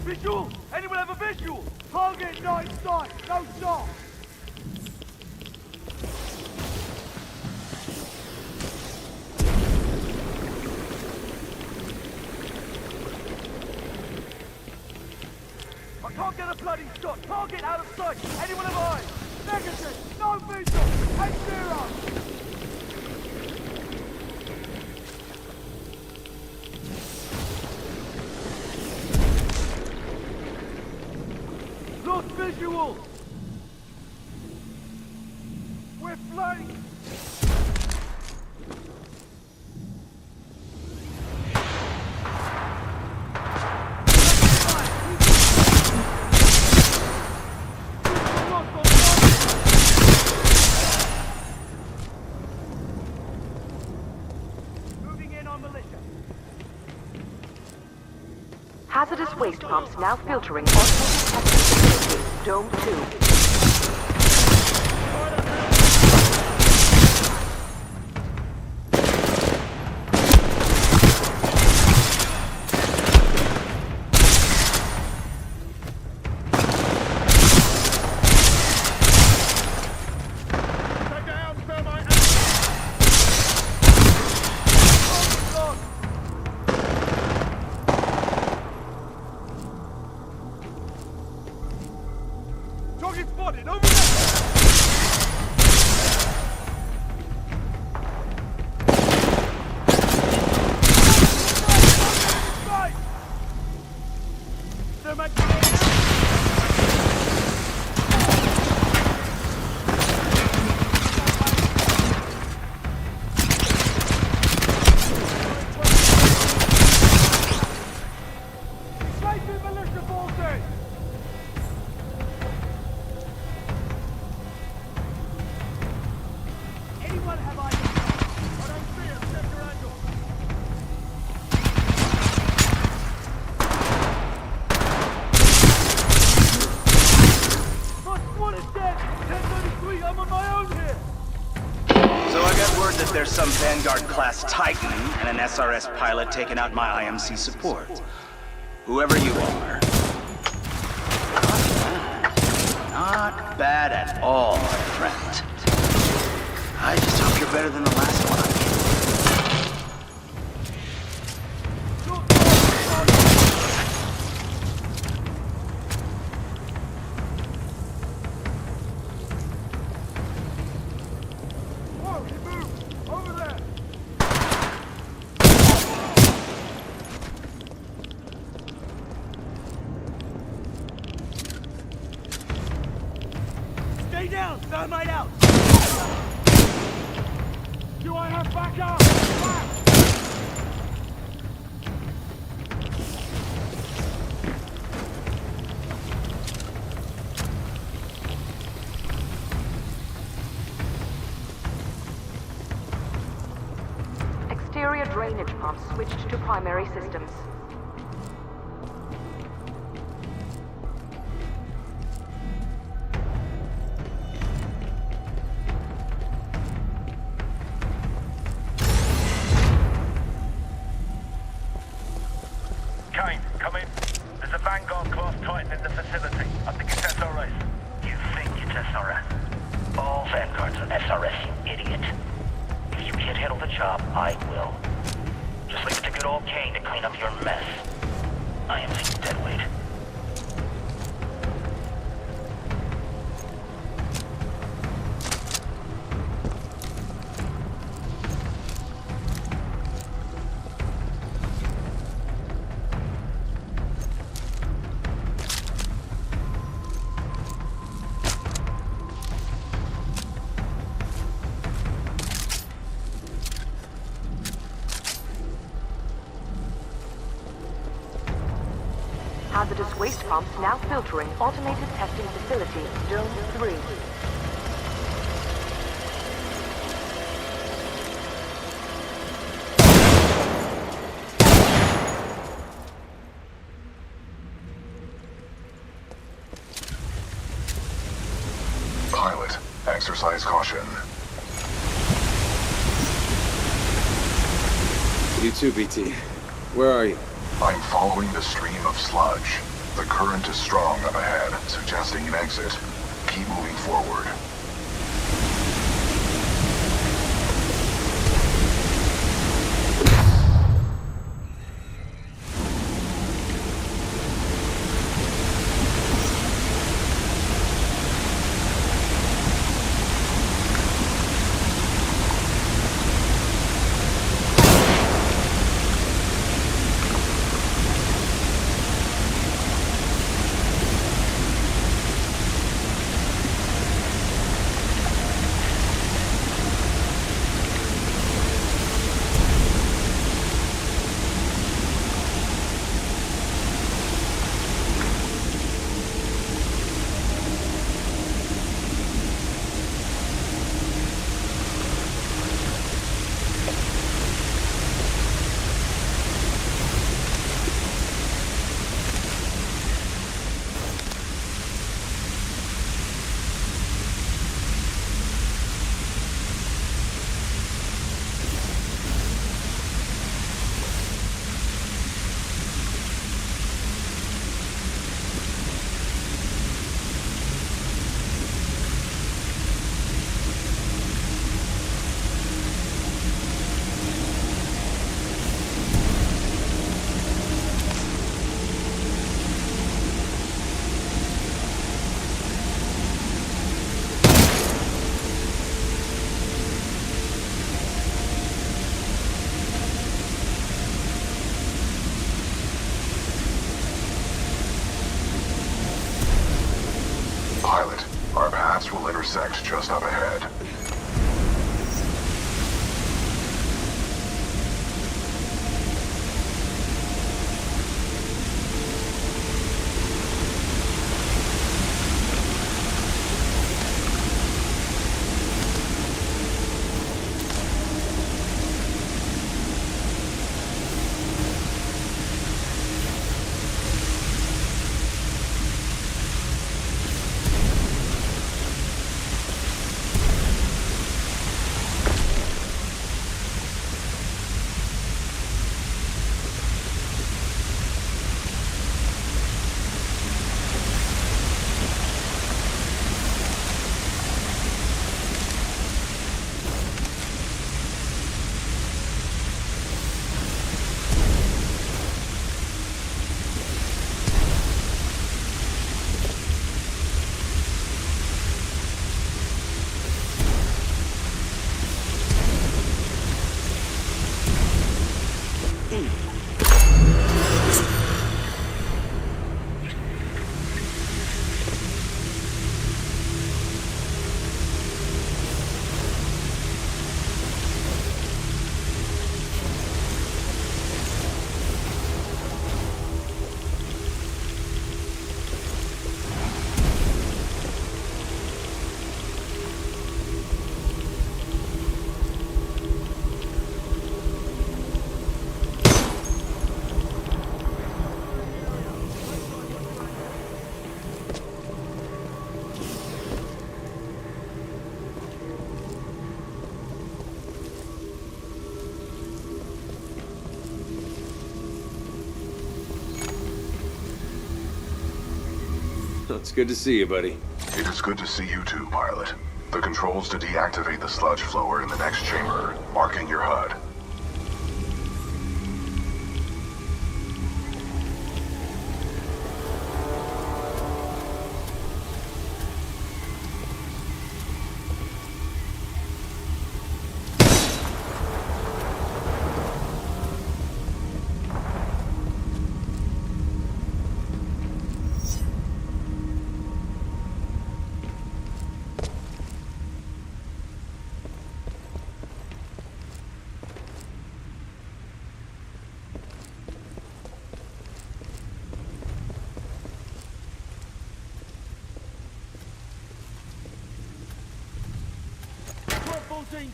Speaker 17: Visual! Anyone have a visual? Target not in sight! No shot! I can't get a bloody shot! Target out of sight! Anyone have eyes? Negative! No visual! And zero! Lost visual! We're flanked!
Speaker 3: Hazardous waste pumps now filtering automated Dome 2.
Speaker 15: got word that there's some Vanguard-class Titan and an SRS pilot taking out my IMC support. Whoever you are. Not bad at all, my friend. I just hope you're better than the last one.
Speaker 17: Whoa, he moved! Over there! Stay down! Thermite out! Do I have backup? Back!
Speaker 3: Exterior drainage pumps switched to primary systems.
Speaker 8: Kane, come in. There's a Vanguard-class Titan in the facility. I think it's SRS. You think it's SRS? All Vanguards are SRS, you idiot. If you can't handle the job, I will. Just leave it to good old Kane to clean up your mess. I am the deadweight.
Speaker 3: Hazardous waste pumps now filtering automated testing facility, Dome 3.
Speaker 7: Pilot, exercise caution.
Speaker 1: You too, BT. Where are you?
Speaker 7: I'm following the stream of sludge. The current is strong up ahead, suggesting an exit. Keep moving forward. Pilot, our paths will intersect just up ahead.
Speaker 1: it's good to see you, buddy.
Speaker 7: It is good to see you too, pilot. The controls to deactivate the sludge flow are in the next chamber, marking your HUD.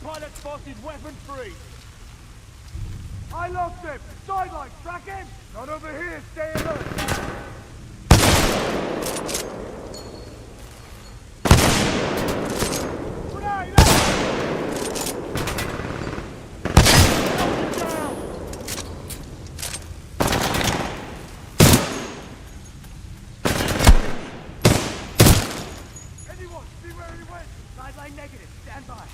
Speaker 17: Pilot spotted, weapon free. I lost him. Sideline, track him. Not over here, stay alert. Grenade, down. Anyone, see where he went? Sideline negative, stand by.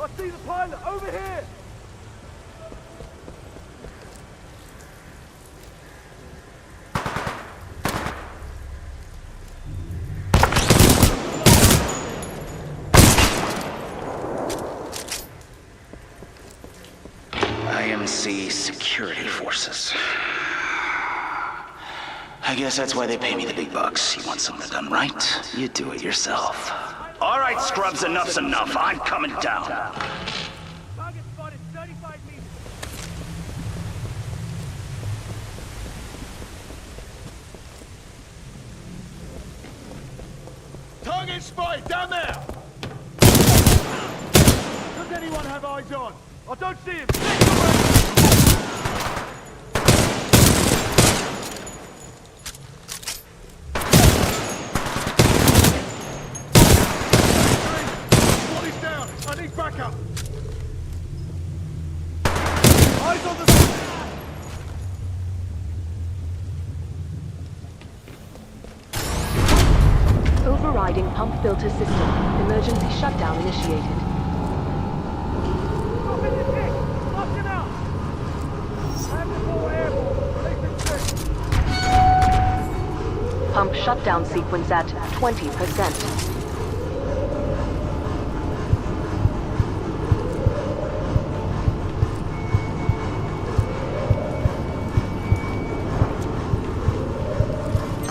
Speaker 17: I see the pilot, over here!
Speaker 15: IMC security forces. I guess that's why they pay me the big bucks. You want something done right? You do it yourself. All right, scrubs, enough's enough. I'm coming down.
Speaker 17: Target spotted 35 meters.
Speaker 12: Target spotted, down there!
Speaker 17: Does anyone have eyes on? I don't see him.
Speaker 12: I need backup!
Speaker 17: Eyes on the...
Speaker 3: Overriding pump filter system. Emergency shutdown initiated.
Speaker 17: Stop in the pit! Lock him out! Amplifier airborne. Release it.
Speaker 3: Pump shutdown sequence at 20%.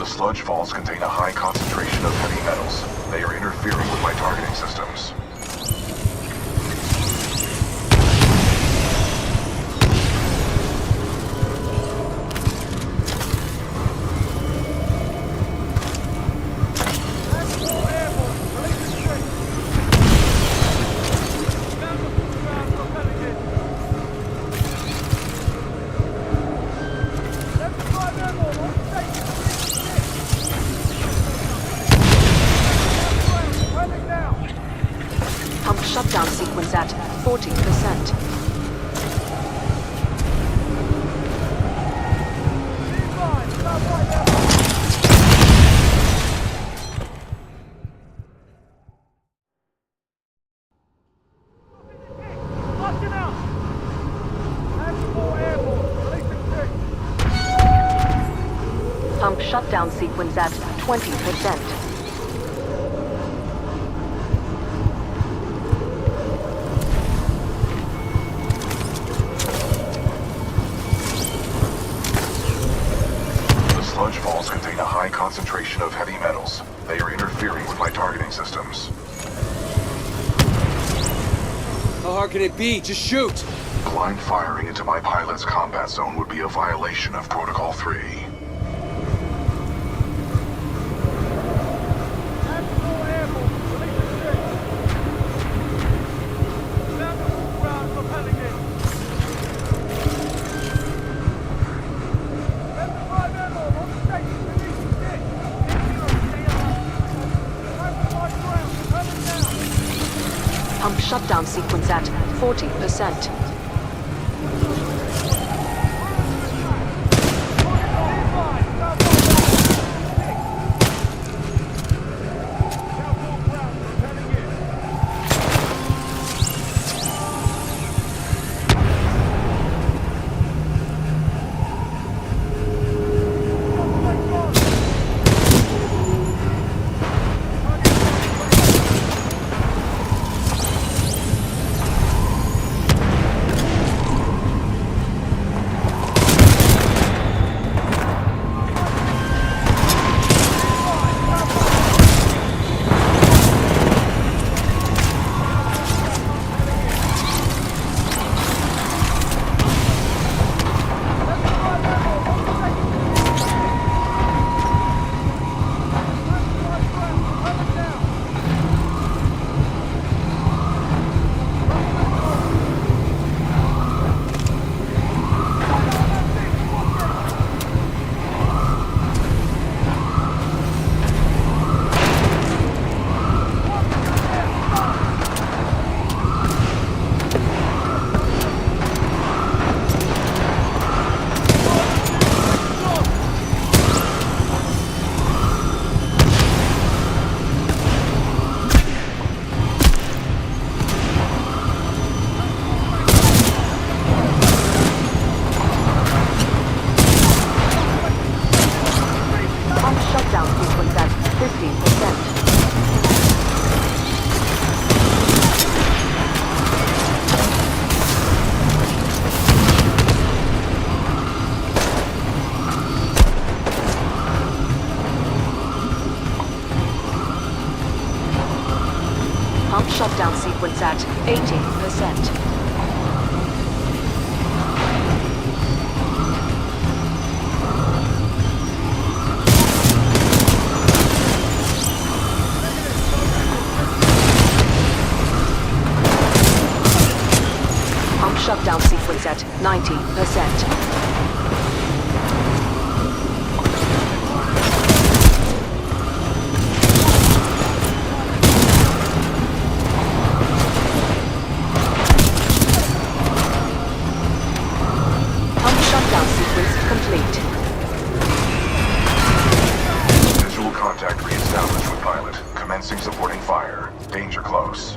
Speaker 7: Sludge falls contain a high concentration of heavy metals. They are interfering with my targeting systems.
Speaker 3: Shutdown sequence at 40%. Pump shutdown sequence at 20%.
Speaker 7: Sludge falls contain a high concentration of heavy metals. They are interfering with my targeting systems.
Speaker 1: How hard can it be? Just shoot!
Speaker 7: Blind firing into my pilot's combat zone would be a violation of Protocol 3.
Speaker 3: Pump shutdown sequence at 40%. sequence at 80%. Pump shutdown sequence at 90%.
Speaker 7: Visual contact re-established with pilot. Commencing supporting fire. Danger close.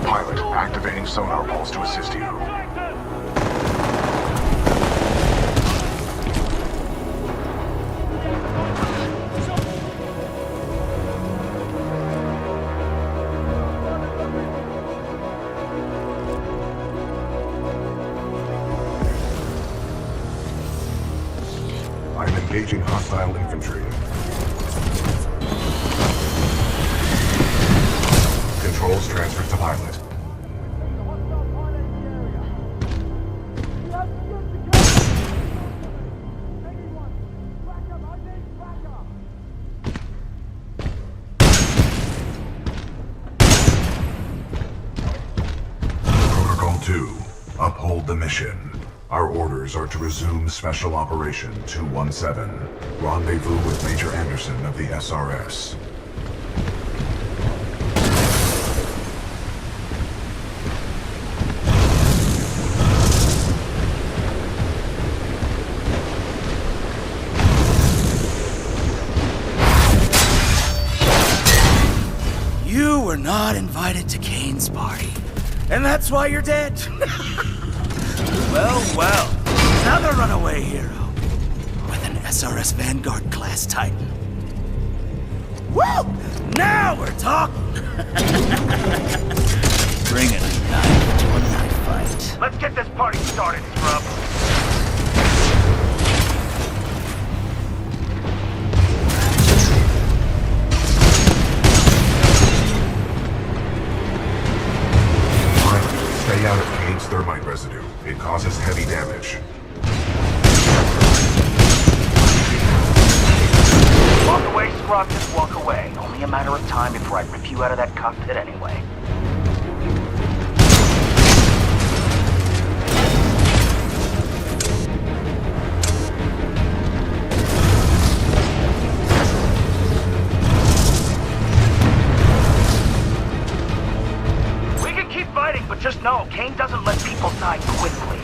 Speaker 7: Pilot, activating sonar pulse to assist you. I'm engaging hostile infantry. Controls transferred to pilot. Protocol 2, uphold the mission. Our orders are to resume Special Operation 217. Rendezvous with Major Anderson of the SRS.
Speaker 15: You were not invited to Kane's party, and that's why you're dead. Well, another runaway hero with an SRS Vanguard class Titan. Woo! Now we're talking! Bring a knife to a knife fight.
Speaker 8: Let's get this party started, scrub.
Speaker 7: Stay out of Kane's thermite residue. It causes heavy damage.
Speaker 8: Walk away, scrub, just walk away. Only a matter of time before I rip you out of that cockpit anyway. But just know, Kane doesn't let people die quickly.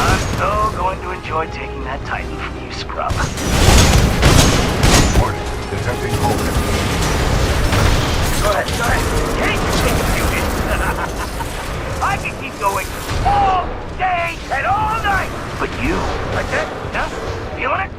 Speaker 8: I'm so going to enjoy taking that Titan from you, scrub.
Speaker 7: Warning, detecting hull damage.
Speaker 8: Go ahead. Kane can take a few hits. I can keep going all day and all night. But you, like that? Yeah? Feeling it?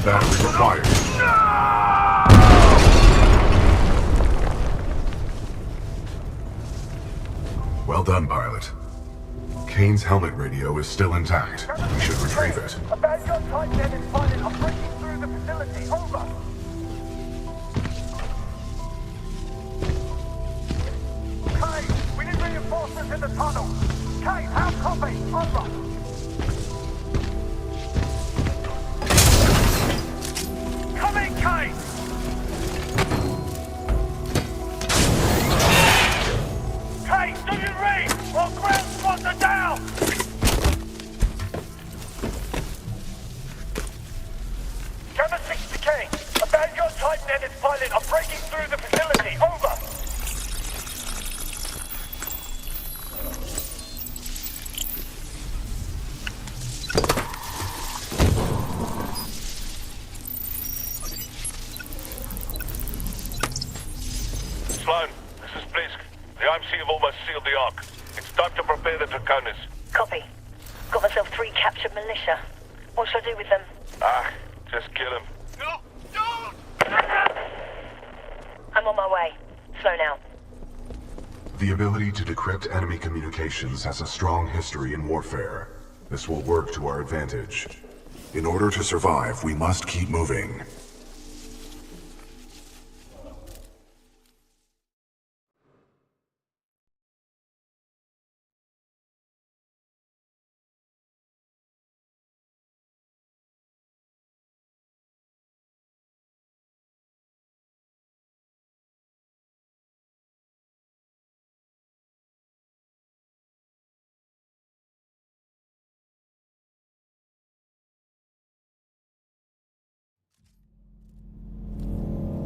Speaker 7: Ultimate battery required. Well done, pilot. Kane's helmet radio is still intact. We should retrieve it.
Speaker 8: A bad gun Titan is spotted. I'm breaking through the facility. Over. Kane, we need reinforcements in the tunnel. Kane, how copy? Over. Come in, Kane! Kane, do you read? Our ground spots are down! Gamma 6 to Kane. A Vanguard Titan and its pilot are breaking through the facility. Over.
Speaker 18: Sloan, this is Blisk. The IMC have almost sealed the Ark. It's time to prepare the Draconis.
Speaker 19: Copy. Got myself 3 captured militia. What should I do with them?
Speaker 18: Just kill him.
Speaker 19: I'm on my way. Slow now.
Speaker 7: The ability to decrypt enemy communications has a strong history in warfare. This will work to our advantage. In order to survive, we must keep moving.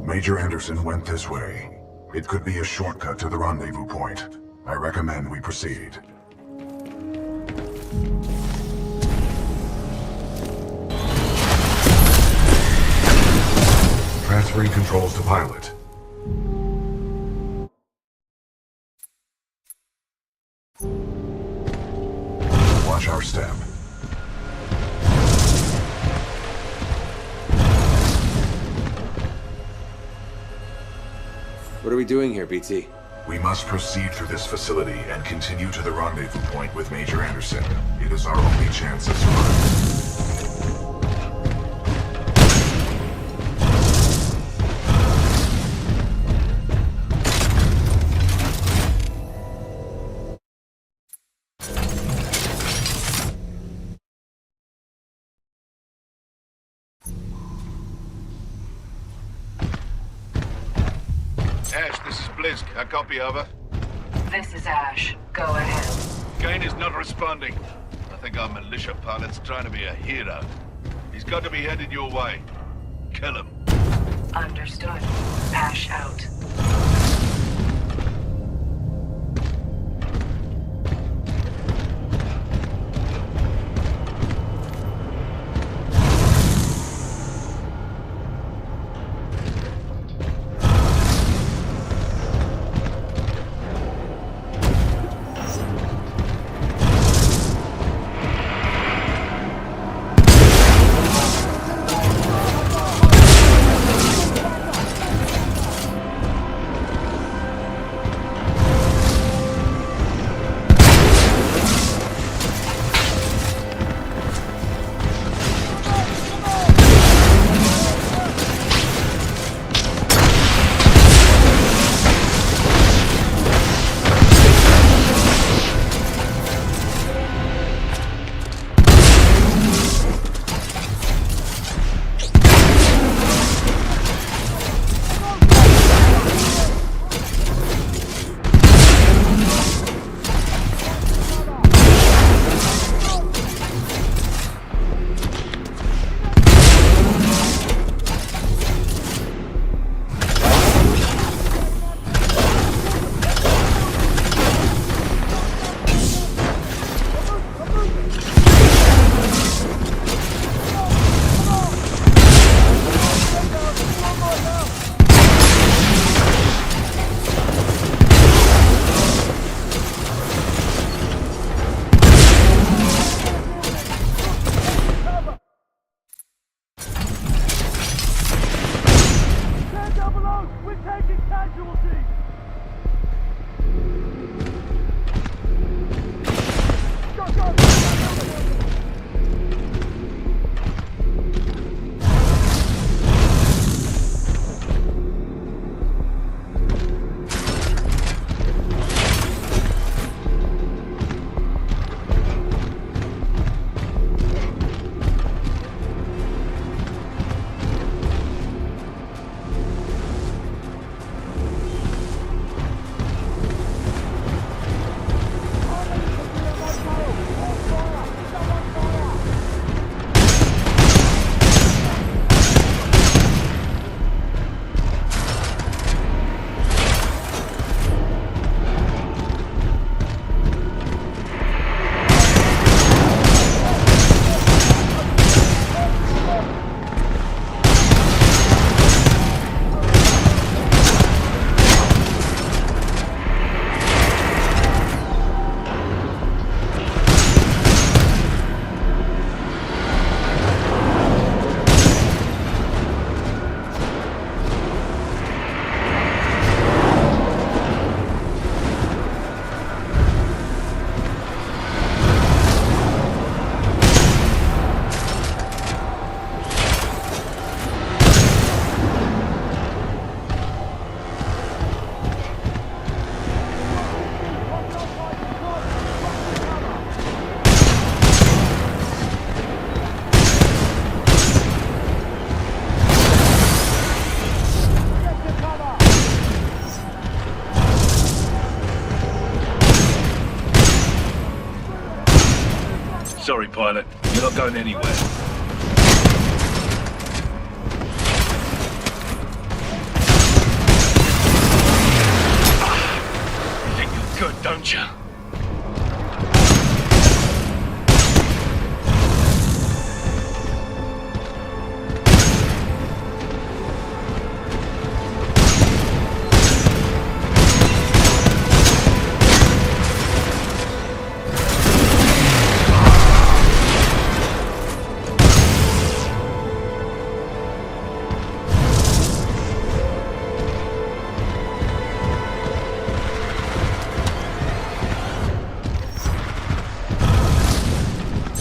Speaker 7: Major Anderson went this way. It could be a shortcut to the rendezvous point. I recommend we proceed. Transferring controls to pilot. Watch our step.
Speaker 1: What are we doing here, BT?
Speaker 7: We must proceed through this facility and continue to the rendezvous point with Major Anderson. It is our only chance of survival.
Speaker 4: Ash, this is Blisk. I copy, over.
Speaker 3: This is Ash. Go ahead.
Speaker 4: Kane is not responding. I think our militia pilot's trying to be a hero. He's got to be headed your way. Kill him.
Speaker 3: Understood. Ash out.
Speaker 14: Sorry, pilot. You're not going anywhere. You think you're good, don't you?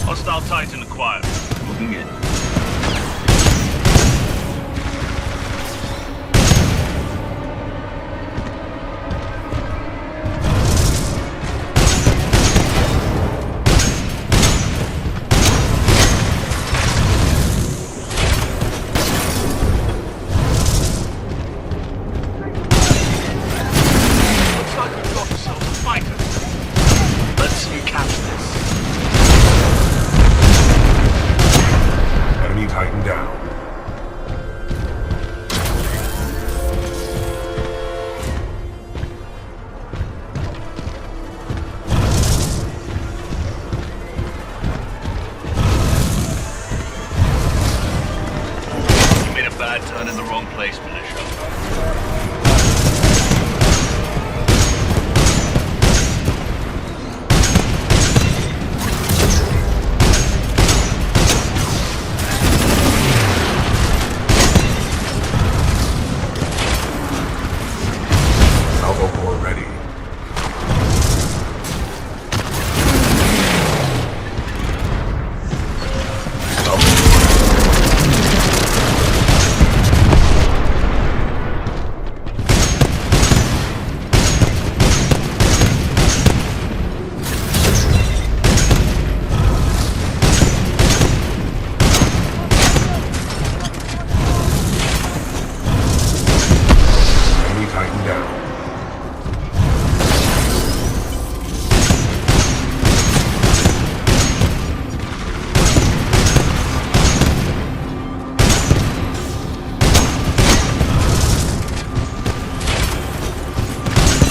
Speaker 14: Hostile Titan acquired. Moving in. Looks like we've got ourselves a fighter. Let's see you capture this.
Speaker 7: Enemy Titan down.
Speaker 14: You made a bad turn in the wrong place, Militia.
Speaker 7: Salvo core ready. Enemy Titan down.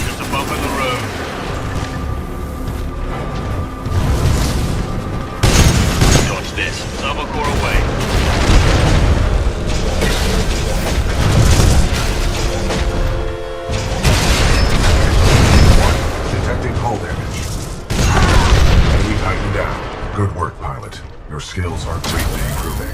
Speaker 14: Just a bump in the road. Dodge this. Salvo core away.
Speaker 7: Detecting hull damage. Enemy Titan down. Good work, pilot. Your skills are greatly improving.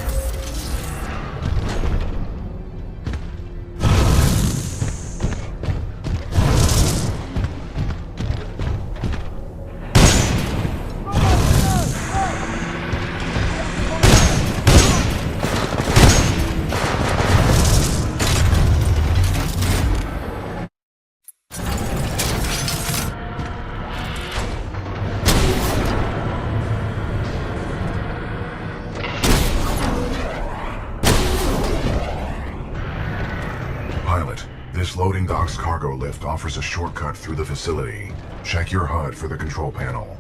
Speaker 7: Pilot, this loading dock's cargo lift offers a shortcut through the facility. Check your HUD for the control panel.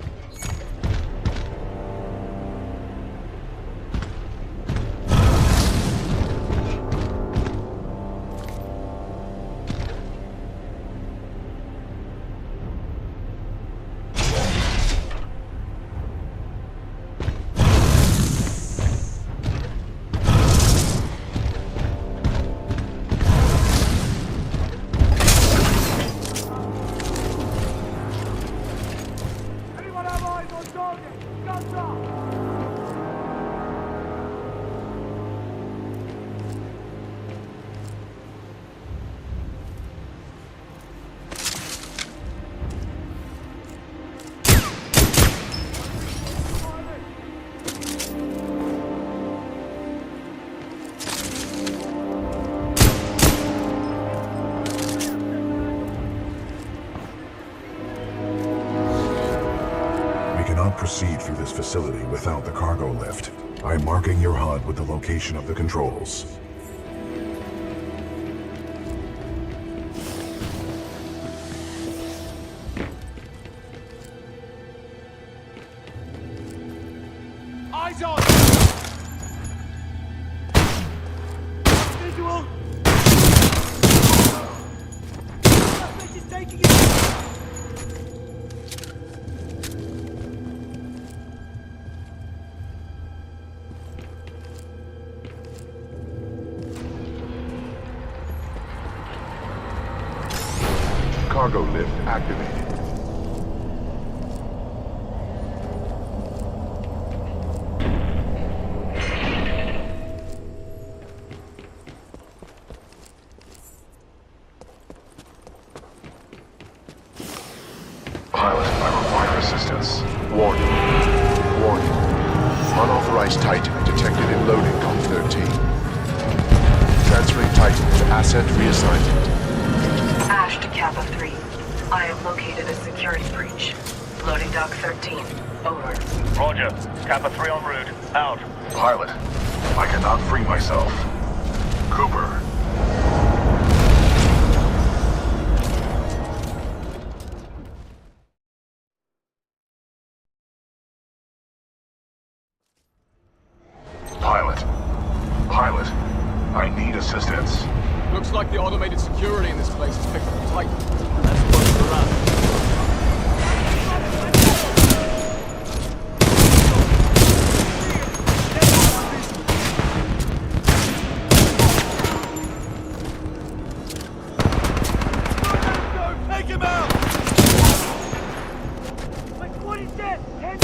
Speaker 17: Anyone have eyes on target? Guns up!
Speaker 7: We cannot proceed through this facility without the cargo lift. I am marking your HUD with the location of the controls. cargo lift activated. Pilot, I require assistance.
Speaker 2: Warning. Warning. Unauthorized Titan detected in loading com 13. Transferring Titan to asset reassignment.
Speaker 3: Ash to Kappa 3. I have located a security breach. Loading dock 13. Over.
Speaker 18: Roger. Kappa 3 en route. Out.
Speaker 7: Pilot, I cannot free myself. Cooper. Pilot, I need assistance.
Speaker 11: Looks like the automated security in this place is picked up tight. Let's push around.
Speaker 4: Take him out!
Speaker 17: My squad is dead! Hands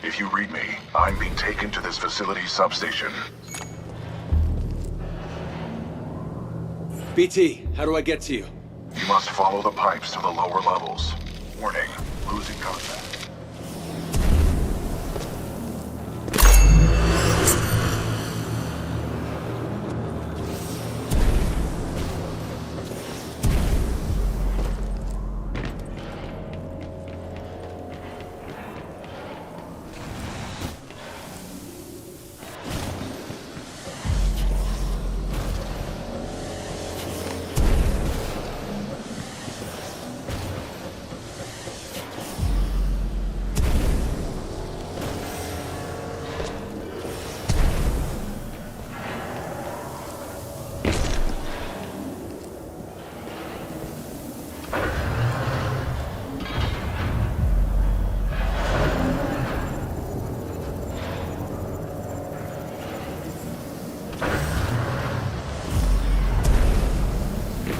Speaker 7: If you read me, I'm being taken to this facility's substation.
Speaker 1: BT, how do I get to you?
Speaker 7: You must follow the pipes to the lower levels. Warning, losing contact.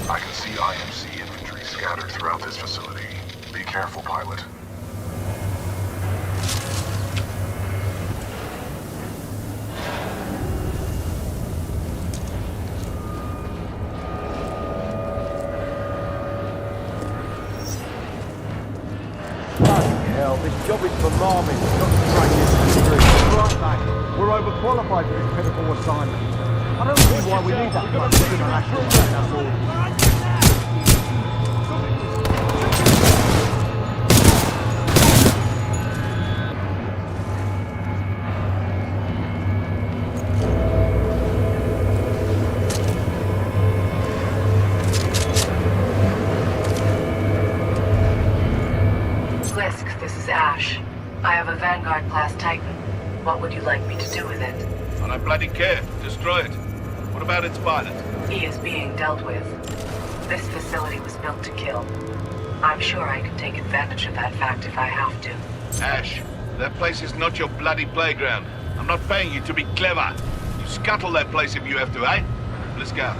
Speaker 7: I can see IMC infantry scattered throughout this facility. Be careful, pilot.
Speaker 17: Bloody hell, this job is for marmits, not to train this country. Right, mate. We're overqualified for this pitiful assignment. I don't see why we need that much international man, that's all.
Speaker 3: Blisk, this is Ash. I have a Vanguard-class Titan. What would you like me to do with it?
Speaker 4: I don't bloody care. Destroy it. What about its pilot?
Speaker 3: He is being dealt with. This facility was built to kill. I'm sure I can take advantage of that fact if I have to.
Speaker 4: Ash, that place is not your bloody playground. I'm not paying you to be clever. You scuttle that place if you have to, eh? Let's go.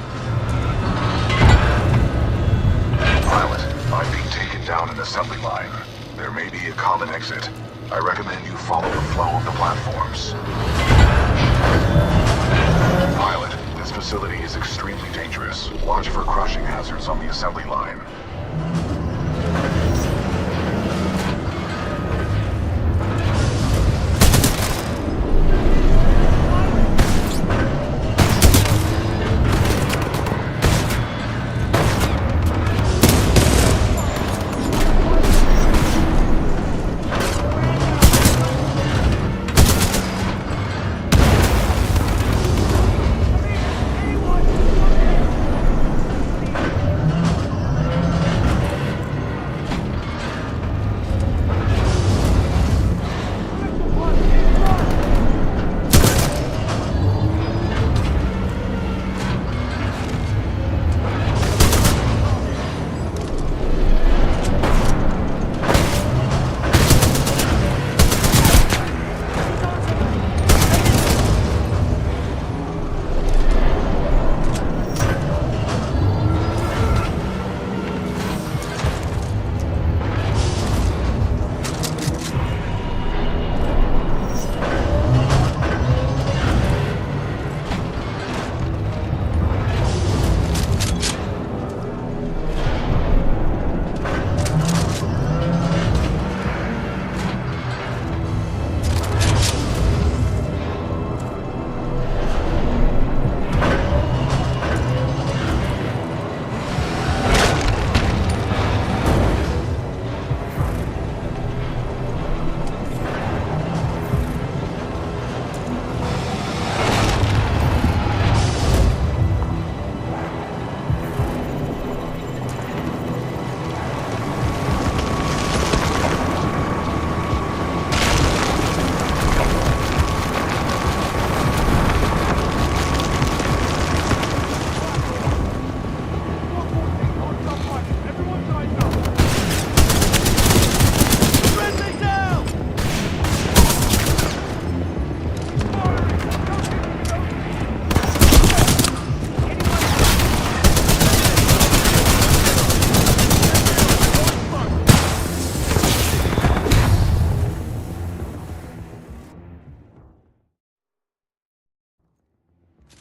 Speaker 7: Pilot, I'm being taken down an assembly line. There may be a common exit. I recommend you follow the flow of the platforms. Pilot, this facility is extremely dangerous. Watch for crushing hazards on the assembly line.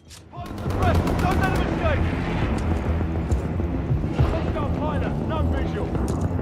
Speaker 12: Don't let him escape! Hostile pilot, no visual.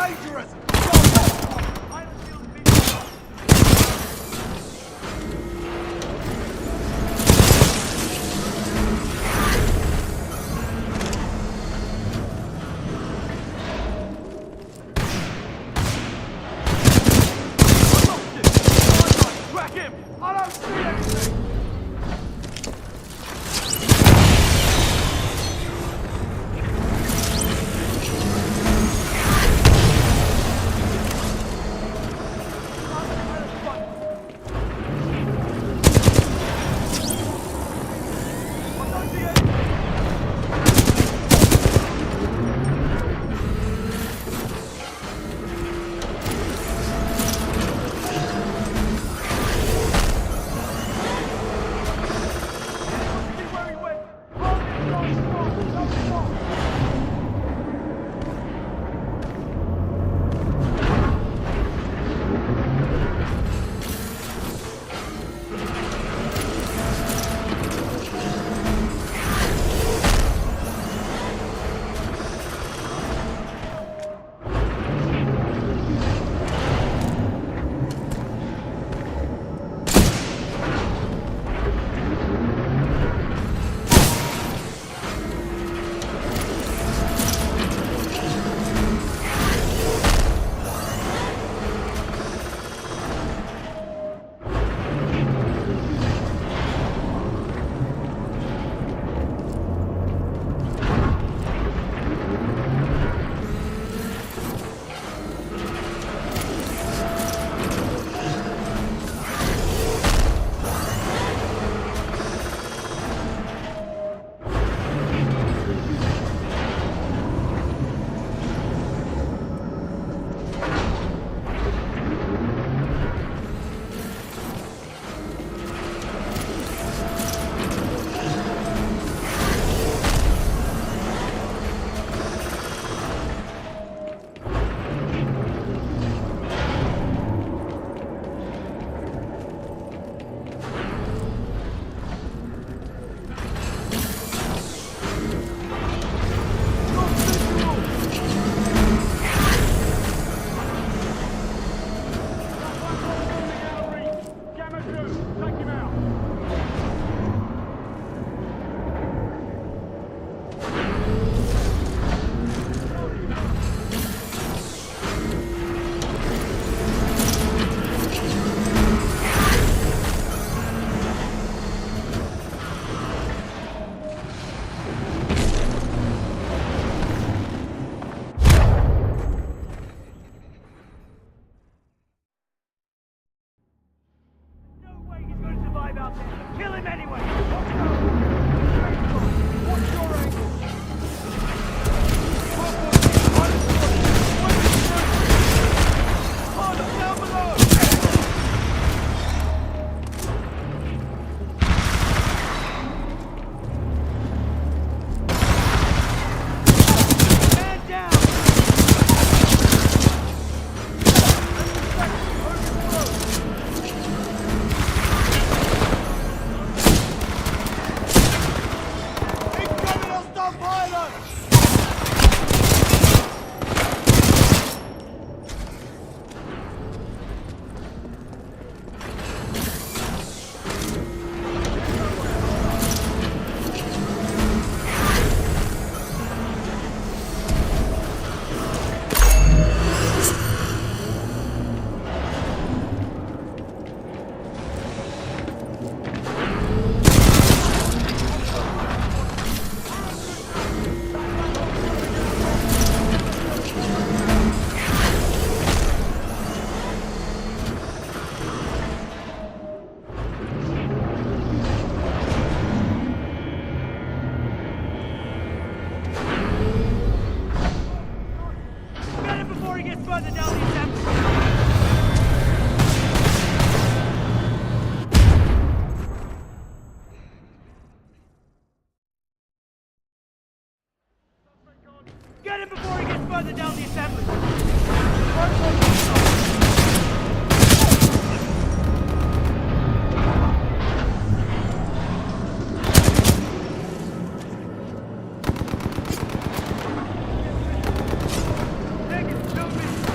Speaker 12: dangerous!
Speaker 8: Track him! I don't see anything! Kill him anyway! What's your angle? Down below! Man down! Further down the assembly. Get him before he gets further down the assembly. Take it,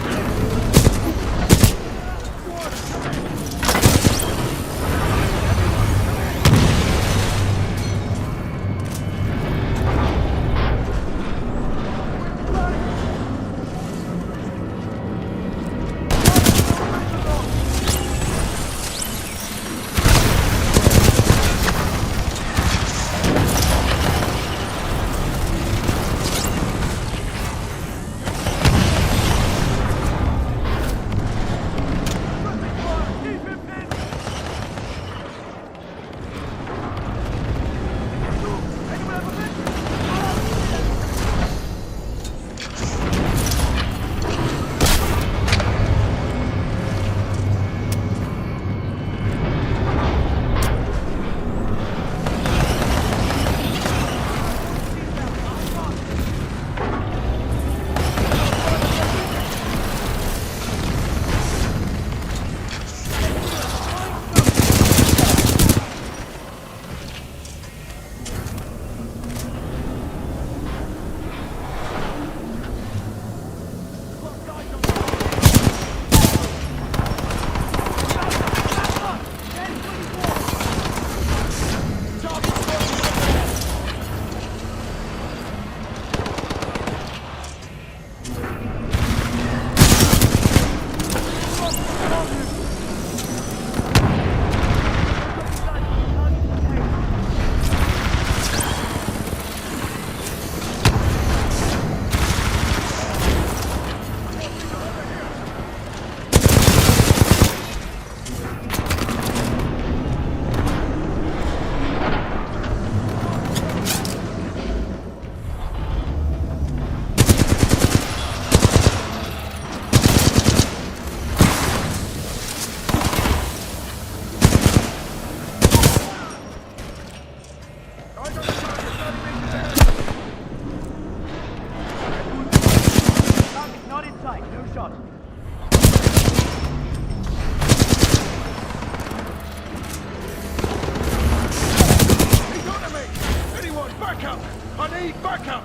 Speaker 17: shot.
Speaker 12: He's onto me! Anyone, backup! I need backup!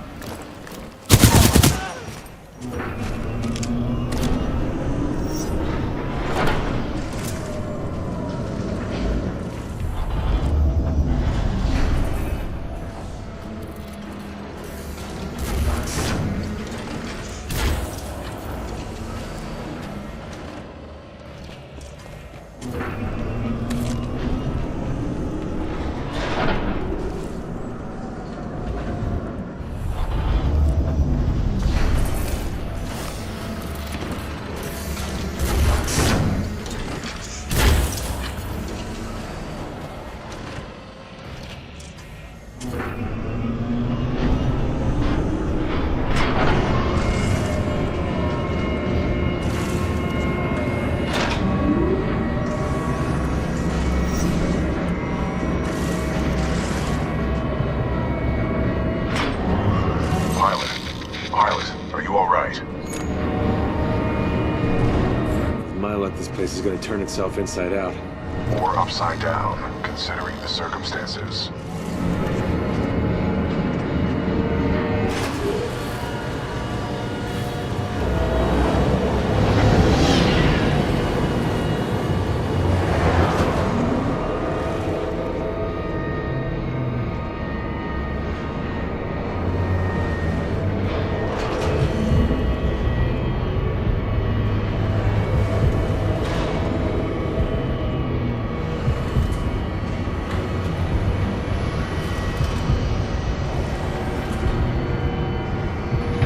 Speaker 1: This place is going to turn itself inside out.
Speaker 7: Or upside down, considering the circumstances.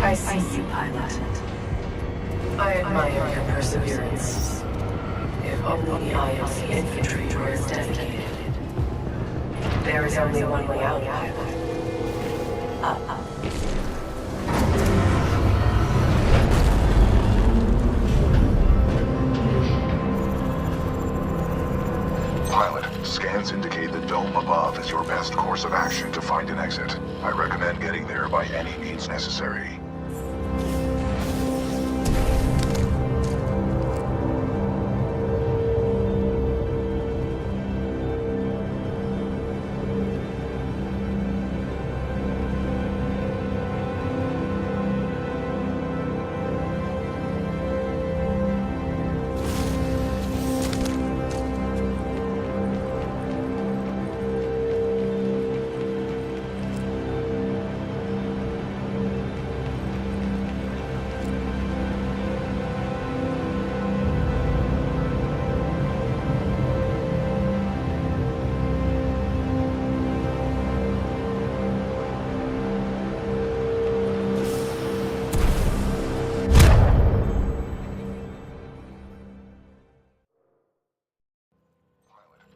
Speaker 20: I see you, pilot. I admire your perseverance. If only the IMC infantry were as dedicated. There is only one way out, pilot. Up.
Speaker 7: Pilot, scans indicate the dome above is your best course of action to find an exit. I recommend getting there by any means necessary.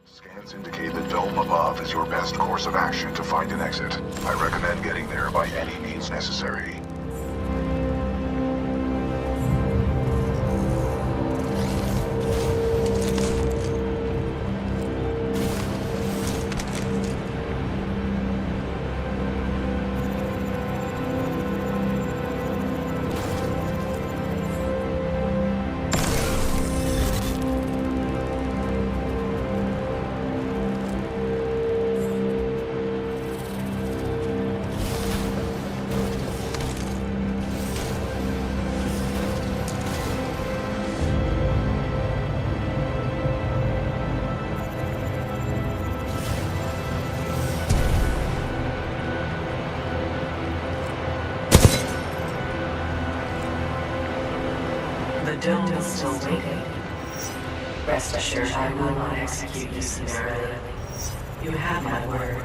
Speaker 7: Scans indicate the dome above is your best course of action to find an exit. I recommend getting there by any means necessary.
Speaker 20: The dome is still waiting. Rest assured I will not execute you summarily. You have my word.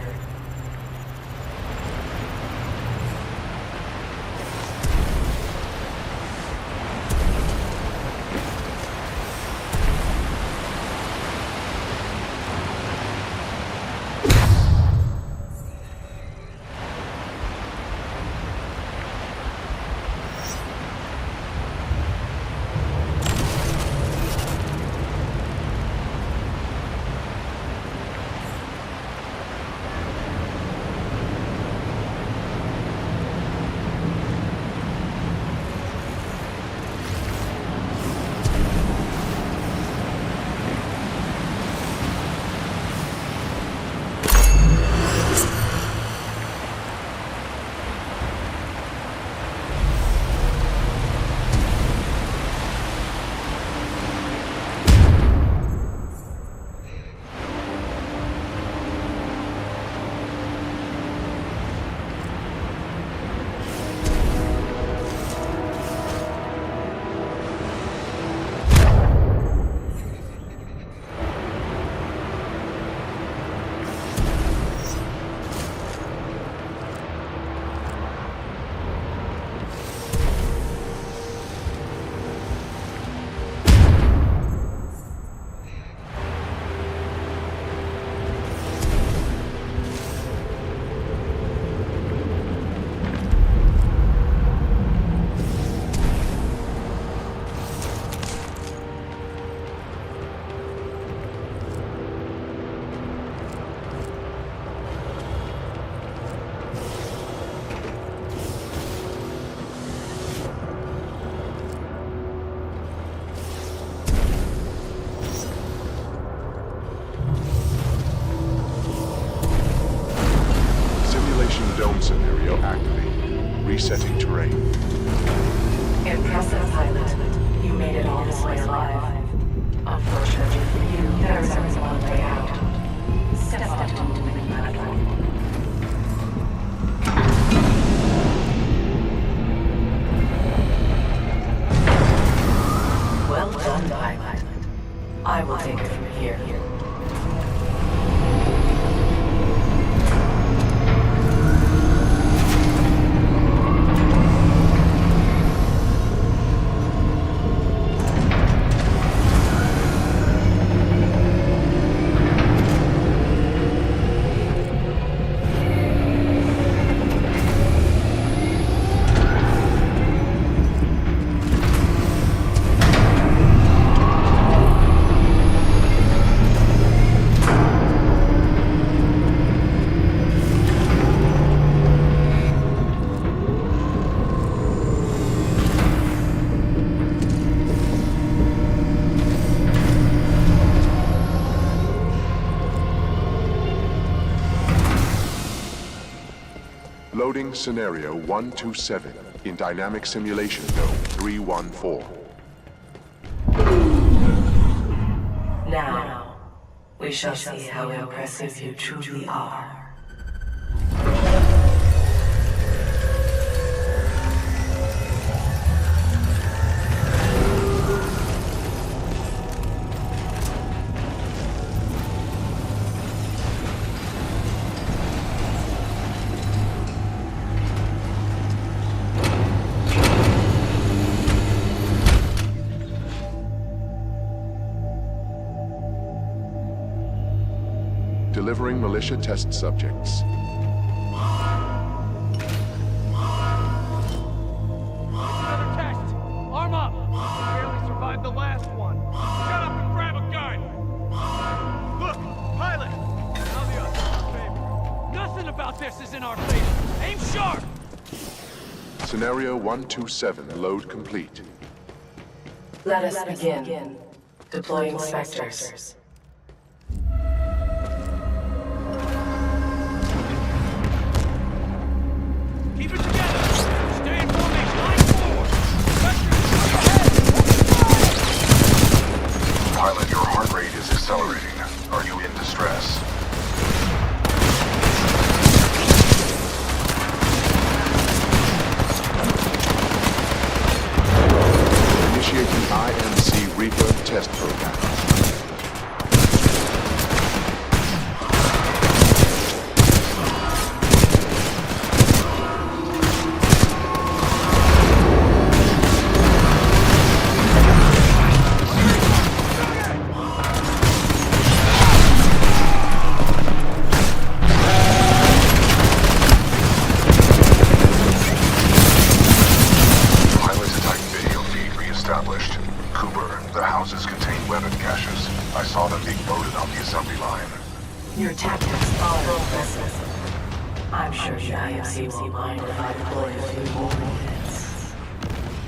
Speaker 20: impressive, pilot. You made it all this way alive. Unfortunately for you, there is only one way out. Step onto the moving platform. Well done, pilot. I will take it from here.
Speaker 21: Loading Scenario 127 in Dynamic Simulation Node 314.
Speaker 20: Now, we shall see how impressive you truly are.
Speaker 21: Delivering militia test subjects.
Speaker 9: Another test! Arm up! Barely survived the last one. Shut up and grab a gun! Look! Pilot! Now the odds are in our favor. Nothing about this is in our favor. Aim sharp!
Speaker 21: Scenario 127 load complete.
Speaker 20: Let us begin. Deploying Spectres.
Speaker 9: Keep it together! Stay in formation! Line forward!
Speaker 7: Pilot, your heart rate is accelerating. Are you in distress?
Speaker 21: Initiating IMC Reaper test program.
Speaker 20: Your tactics are impressive. I'm sure the IMC won't mind if I deploy a few more units.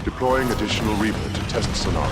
Speaker 21: Deploying additional Reaper to test scenario.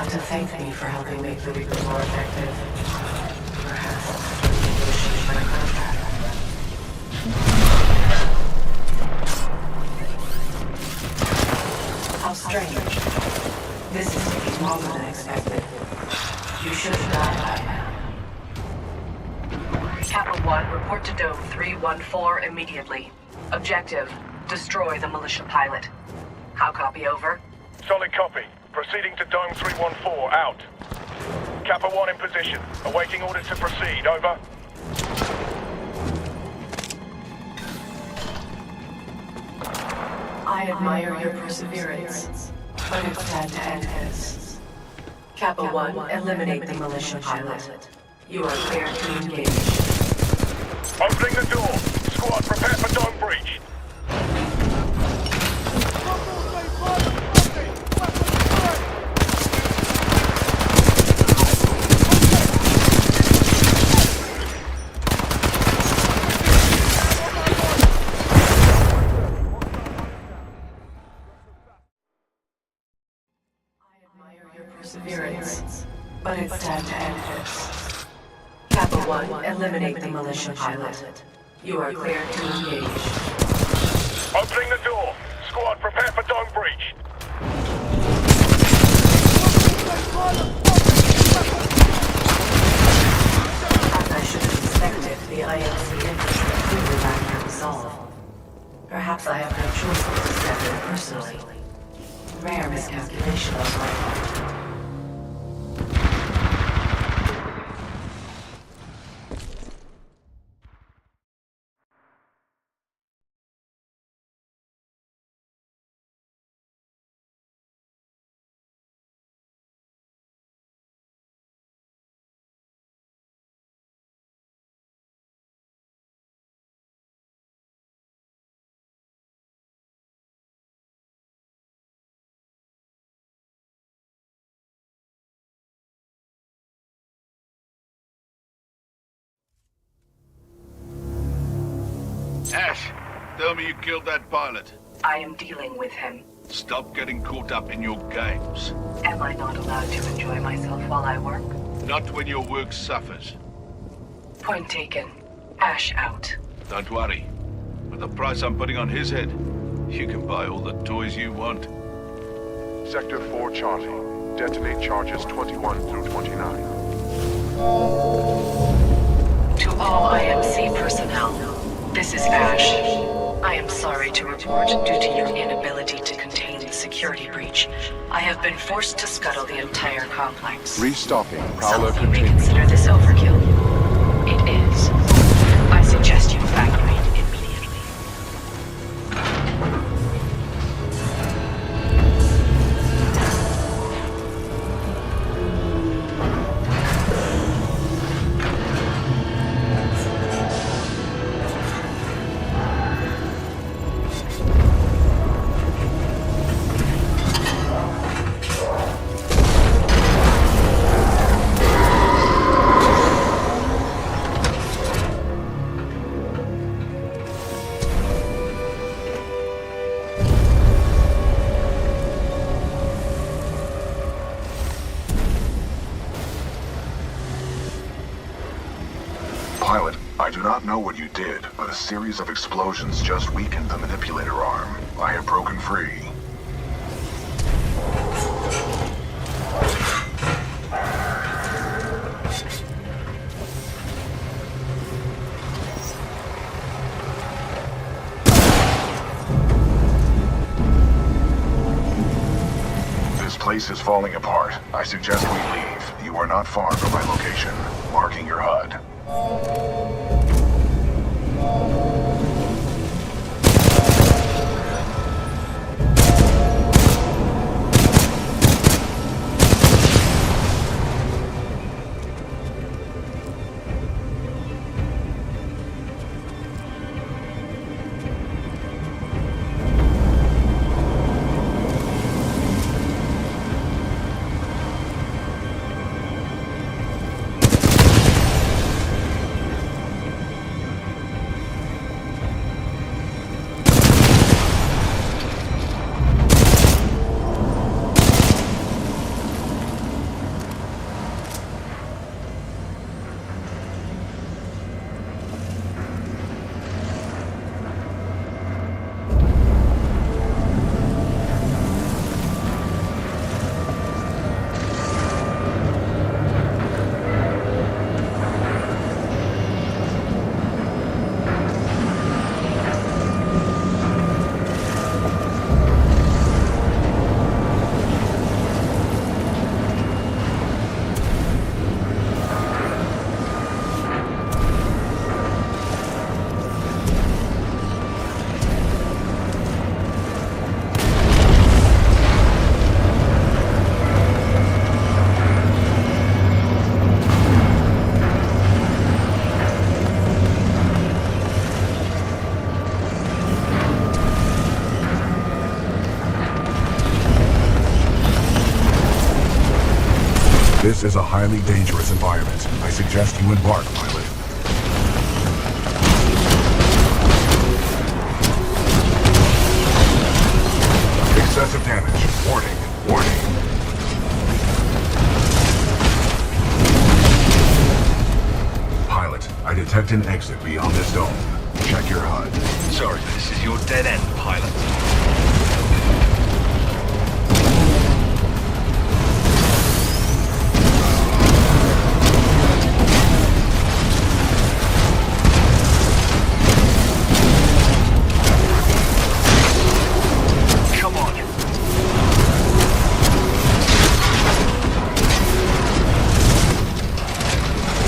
Speaker 20: To thank me for helping make the Reaper more effective. Perhaps my contract. How strange. This is taking longer than expected. You should have died by now. Kappa 1, report to Dome 314 immediately. Objective, destroy the militia pilot. How copy, over?
Speaker 18: Solid copy. Proceeding to Dome 314, out. Kappa 1 in position. Awaiting orders to proceed, over.
Speaker 20: I admire your perseverance, but it's time to end this. Kappa 1, eliminate the militia pilot. You are clear to engage.
Speaker 18: Opening the door. Squad, prepare for dome breach.
Speaker 20: Perseverance, but it's time to end this. Kappa 1, eliminate the militia pilot. You are cleared to engage.
Speaker 18: Opening the door. Squad, prepare for dome breach.
Speaker 20: As I should have expected, the IMC interest is clearly lacking in resolve. Perhaps I have no choice but to step in personally. Rare miscalculation on my part.
Speaker 4: Ash, tell me you killed that pilot.
Speaker 20: I am dealing with him.
Speaker 4: Stop getting caught up in your games.
Speaker 20: Am I not allowed to enjoy myself while I work?
Speaker 4: Not when your work suffers.
Speaker 20: Point taken. Ash out.
Speaker 4: Don't worry. With the price I'm putting on his head, you can buy all the toys you want.
Speaker 21: Sector 4 Charlie. Detonate charges 21 through 29.
Speaker 20: To all IMC personnel, this is Ash. I am sorry to report, due to your inability to contain the security breach, I have been forced to scuttle the entire complex.
Speaker 21: Restocking. Prowler
Speaker 20: Some may
Speaker 21: continues.
Speaker 20: consider this overkill. It is. I suggest you evacuate immediately.
Speaker 7: Pilot, I do not know what you did, but a series of explosions just weakened the manipulator arm. I have broken free. This place is falling apart. I suggest we leave. You are not far from my location. Marking your HUD. This is a highly dangerous environment. I suggest you embark, pilot. Excessive damage. Warning. Warning. Pilot, I detect an exit beyond this dome. Check your HUD.
Speaker 14: Sorry, this is your dead end, pilot. Come on.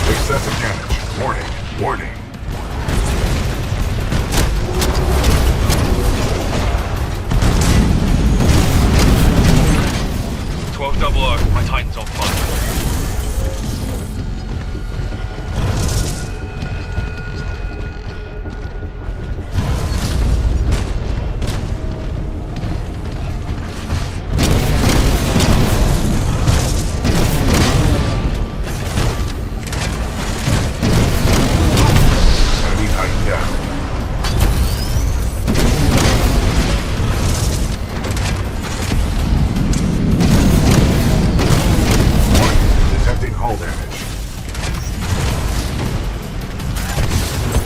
Speaker 7: Excessive damage. Warning. Warning.
Speaker 14: My Titan's on fire.
Speaker 7: Enemy Titan down. Detecting hull damage.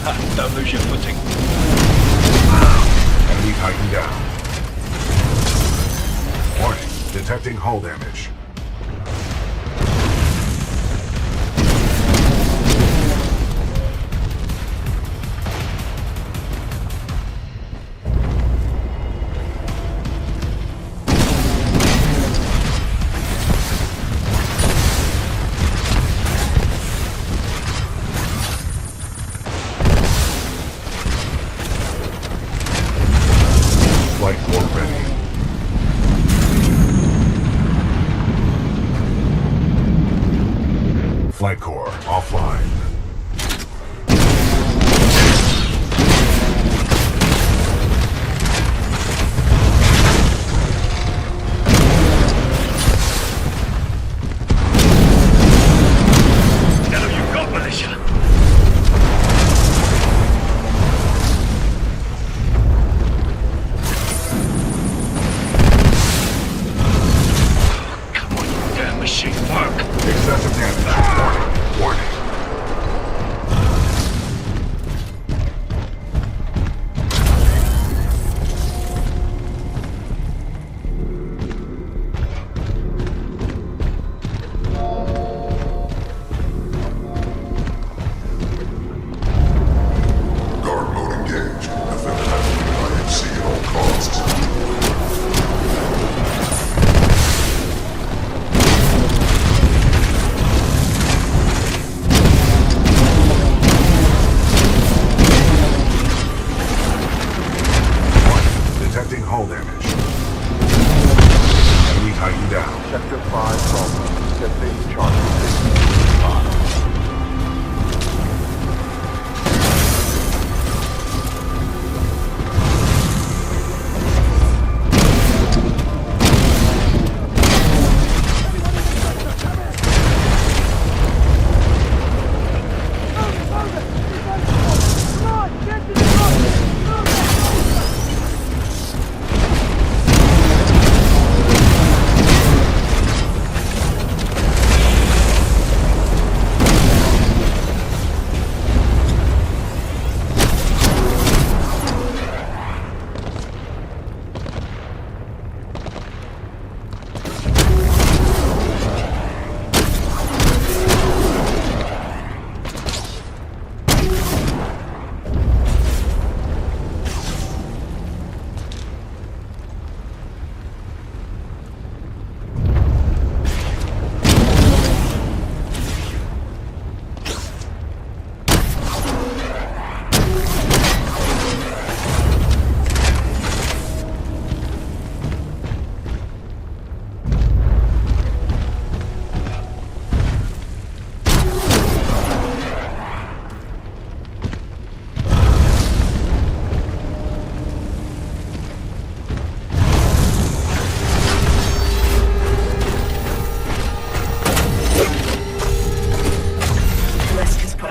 Speaker 14: Ha, don't lose your footing.
Speaker 7: Enemy Titan down. Warning. Detecting hull damage. Flight core ready.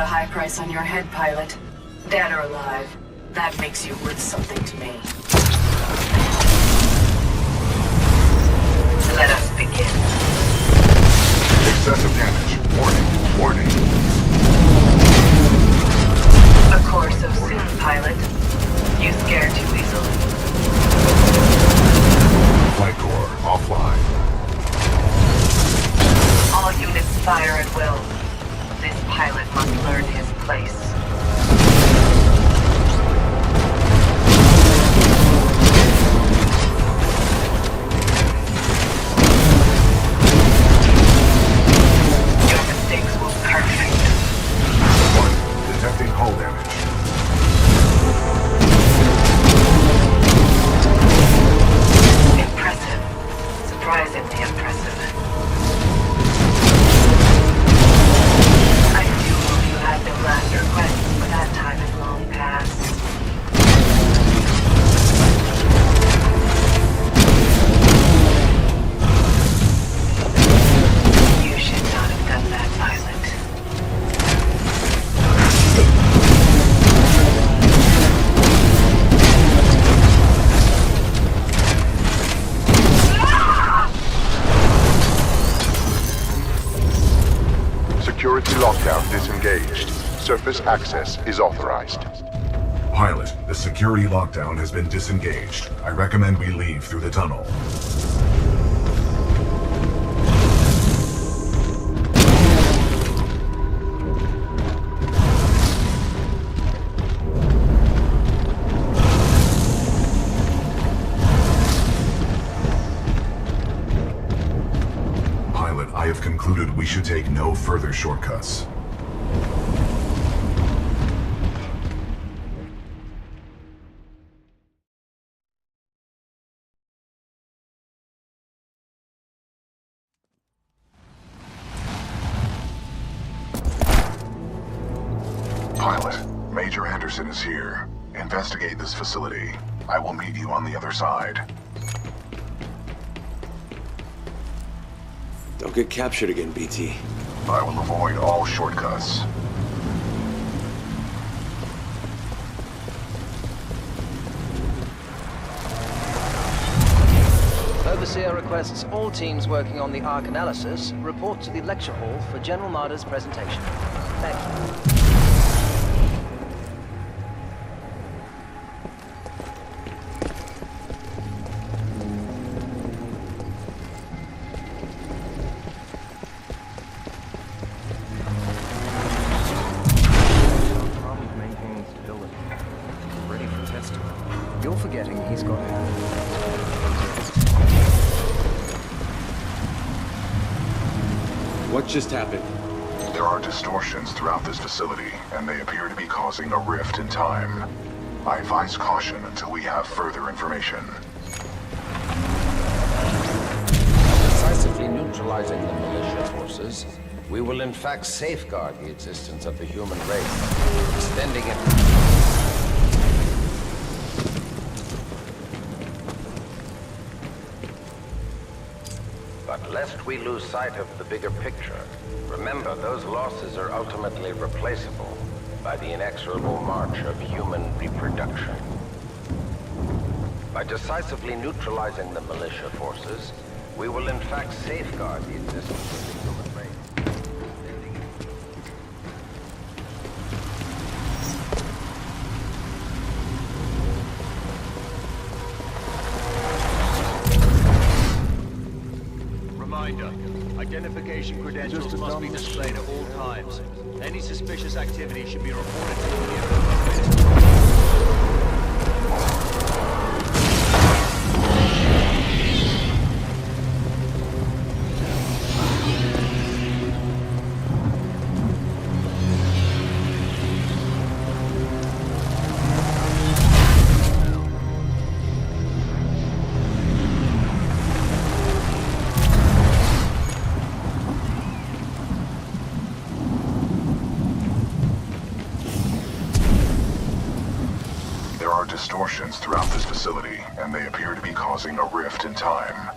Speaker 20: high price on your head, pilot. Dead or alive, that makes you worth something to me. Let us begin.
Speaker 7: Excessive damage. Warning. Warning.
Speaker 20: A course of soon, pilot. You scare too easily.
Speaker 7: Flight core offline.
Speaker 20: All units fire at will. This pilot must learn his place. Your mistakes will perfect.
Speaker 7: Detecting hull damage.
Speaker 20: Impressive. Surprisingly impressive. I do hope you had no last requests, for that time is long past. You should not have done that, pilot.
Speaker 21: Security lockdown disengaged. Surface access is authorized.
Speaker 7: Pilot, the security lockdown has been disengaged. I recommend we leave through the tunnel. Pilot, I have concluded we should take no further shortcuts. Pilot, Major Anderson is here. Investigate this facility. I will meet you on the other side.
Speaker 5: Don't get captured again, BT.
Speaker 7: I will avoid all shortcuts.
Speaker 22: Overseer requests all teams working on the Ark analysis report to the lecture hall for General Marder's presentation. Thank you.
Speaker 23: Maintaining stability. Ready for testing. You're forgetting he's got it.
Speaker 5: What just happened?
Speaker 7: There are distortions throughout this facility, and they appear to be causing a rift in time. I advise caution until we have further information.
Speaker 10: Decisively neutralizing the militia forces, we will in fact safeguard the existence of the human race, extending it. But lest we lose sight of the bigger picture, remember those losses are ultimately replaceable by the inexorable march of human reproduction. By decisively neutralizing the militia forces, we will in fact safeguard the existence of the human race.
Speaker 11: Reminder, identification credentials must be displayed at all times. Any suspicious activity should be reported to the nearest.
Speaker 7: Distortions throughout this facility, and they appear to be causing a rift in time.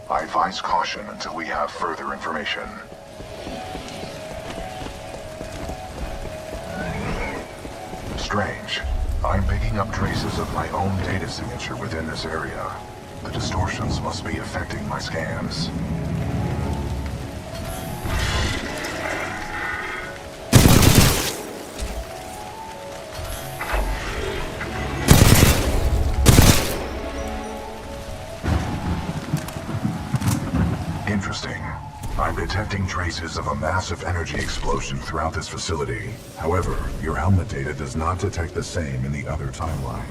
Speaker 7: I advise caution until we have further information. Strange. I'm picking up traces of my own data signature within this area. The distortions must be affecting my scans. Interesting. I'm detecting traces of a massive energy explosion throughout this facility. However, your helmet data does not detect the same in the other timeline.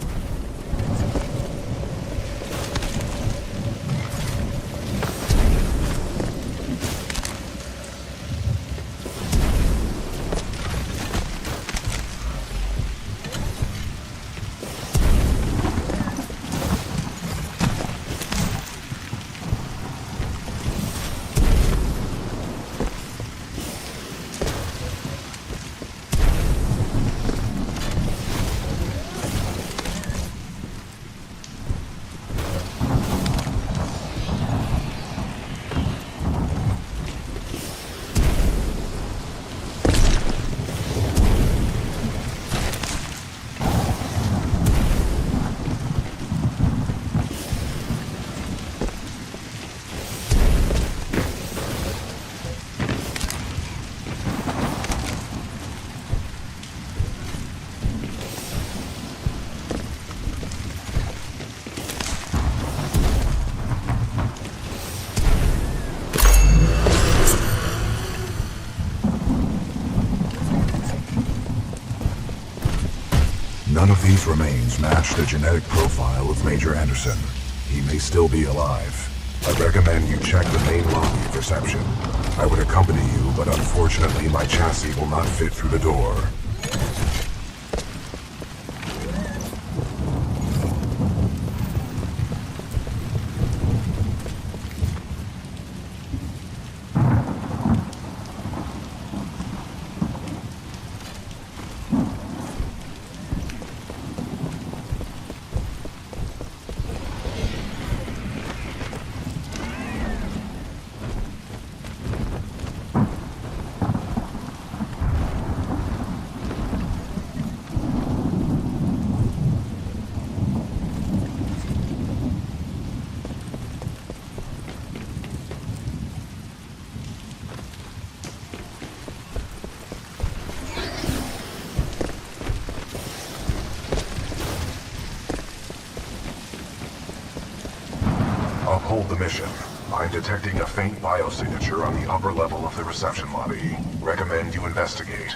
Speaker 7: None of these remains match the genetic profile of Major Anderson. He may still be alive. I recommend you check the main lobby of reception. I would accompany you, but unfortunately my chassis will not fit through the door. Uphold the mission. I'm detecting a faint biosignature on the upper level of the reception lobby. Recommend you investigate.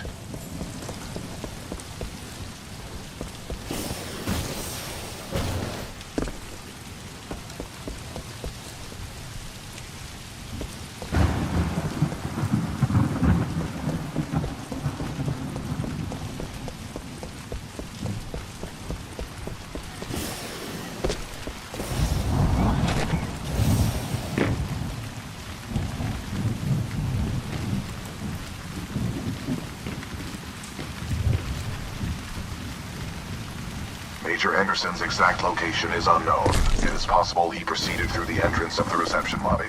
Speaker 7: Major Anderson's exact location is unknown. It is possible he proceeded through the entrance of the reception lobby.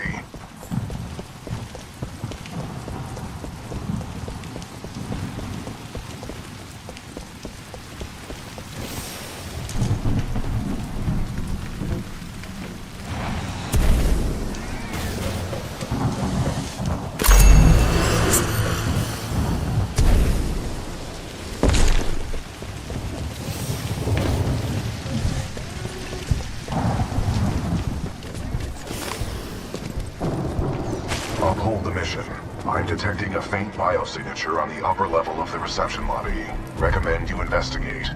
Speaker 7: Uphold the mission. I'm detecting a faint biosignature on the upper level of the reception lobby. Recommend you investigate.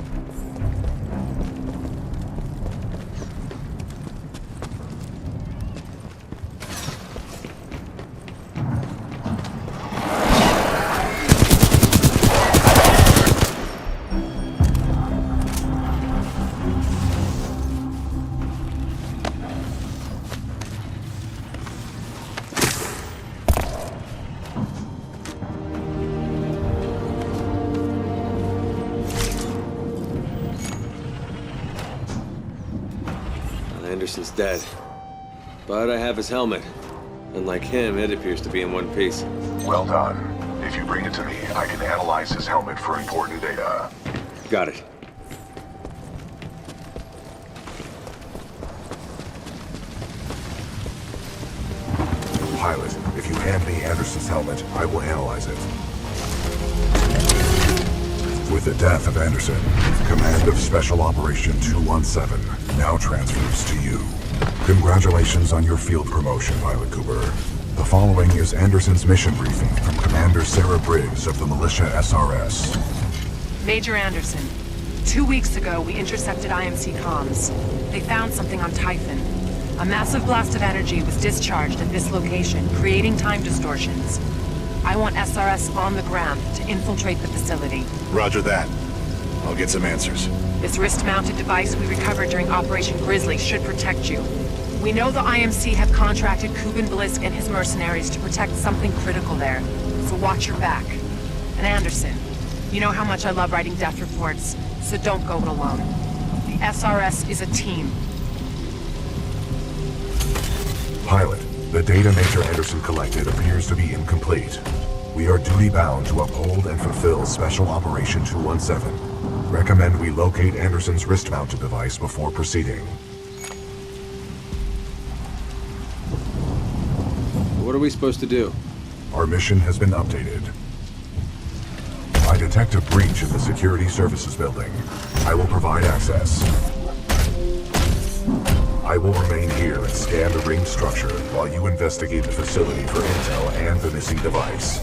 Speaker 5: Anderson's dead. But I have his helmet. Unlike him, it appears to be in one piece.
Speaker 7: Well done. If you bring it to me, I can analyze his helmet for important data.
Speaker 5: Got it.
Speaker 7: Pilot, if you hand me Anderson's helmet, I will analyze it. With the death of Anderson, command of Special Operation 217 now transfers to you. Congratulations on your field promotion, Pilot Cooper. The following is Anderson's mission briefing from Commander Sarah Briggs of the Militia SRS.
Speaker 3: Major Anderson, 2 weeks ago we intercepted IMC comms. They found something on Typhon. A massive blast of energy was discharged at this location, creating time distortions. I want SRS on the ground to infiltrate the facility.
Speaker 7: Roger that. I'll get some answers.
Speaker 3: This wrist-mounted device we recovered during Operation Grizzly should protect you. We know the IMC have contracted Kuben Blisk and his mercenaries to protect something critical there, so watch your back. And Anderson, you know how much I love writing death reports, so don't go it alone. The SRS is a team.
Speaker 7: Pilot, the data Major Anderson collected appears to be incomplete. We are duty-bound to uphold and fulfill Special Operation 217. Recommend we locate Anderson's wrist-mounted device before proceeding.
Speaker 5: What are we supposed to do?
Speaker 7: Our mission has been updated. I detect a breach in the Security Services building. I will provide access. I will remain here and scan the ring structure while you investigate the facility for intel and the missing device.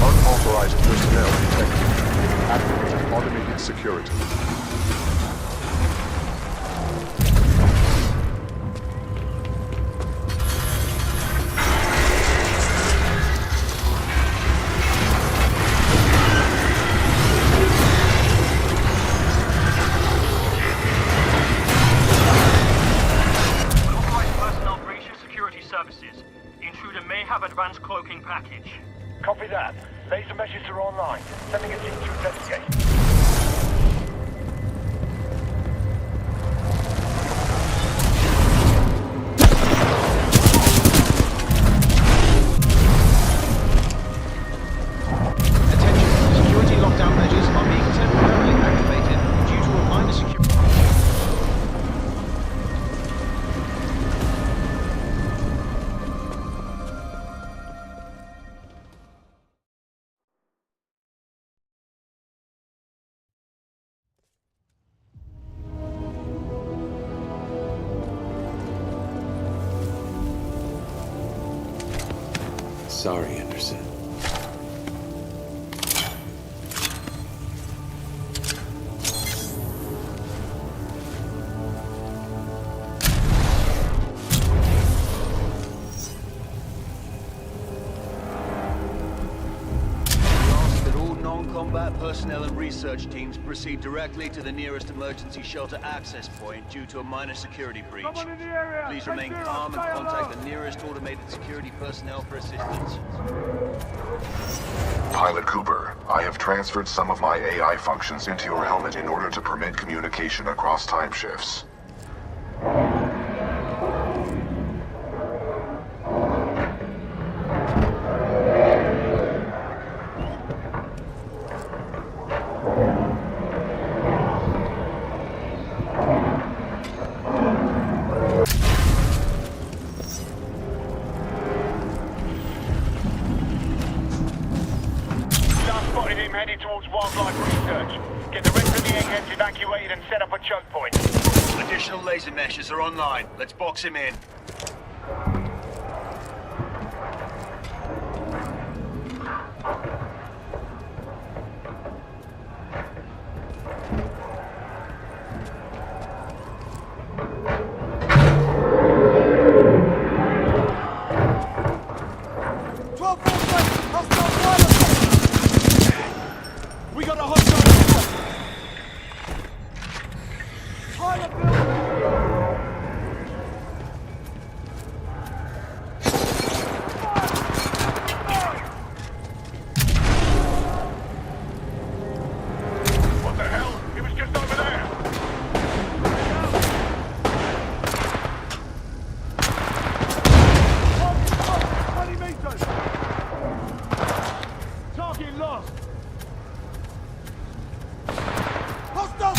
Speaker 21: Unauthorized personnel detected. Activate automated security.
Speaker 8: Unauthorized personnel breach of security services. The intruder may have advanced cloaking package. Copy that. Laser measures are online. Sending a team to investigate.
Speaker 22: Attention, security lockdown measures are being temporarily activated due to a minor security...
Speaker 5: Sorry, Anderson.
Speaker 11: Non-combat personnel and research teams proceed directly to the nearest emergency shelter access point due to a minor security breach. Please remain calm and contact the nearest automated security personnel for assistance.
Speaker 7: Pilot Cooper, I have transferred some of my AI functions into your helmet in order to permit communication across time shifts.
Speaker 18: Heading towards wildlife research. Get the rest of the gets evacuated and set up a choke point.
Speaker 6: Additional laser meshes are online. Let's box him in.
Speaker 9: We got a hostile. Pilot building.
Speaker 18: What the hell? He was just over there.
Speaker 9: 20 meters. Target lost. Hostile.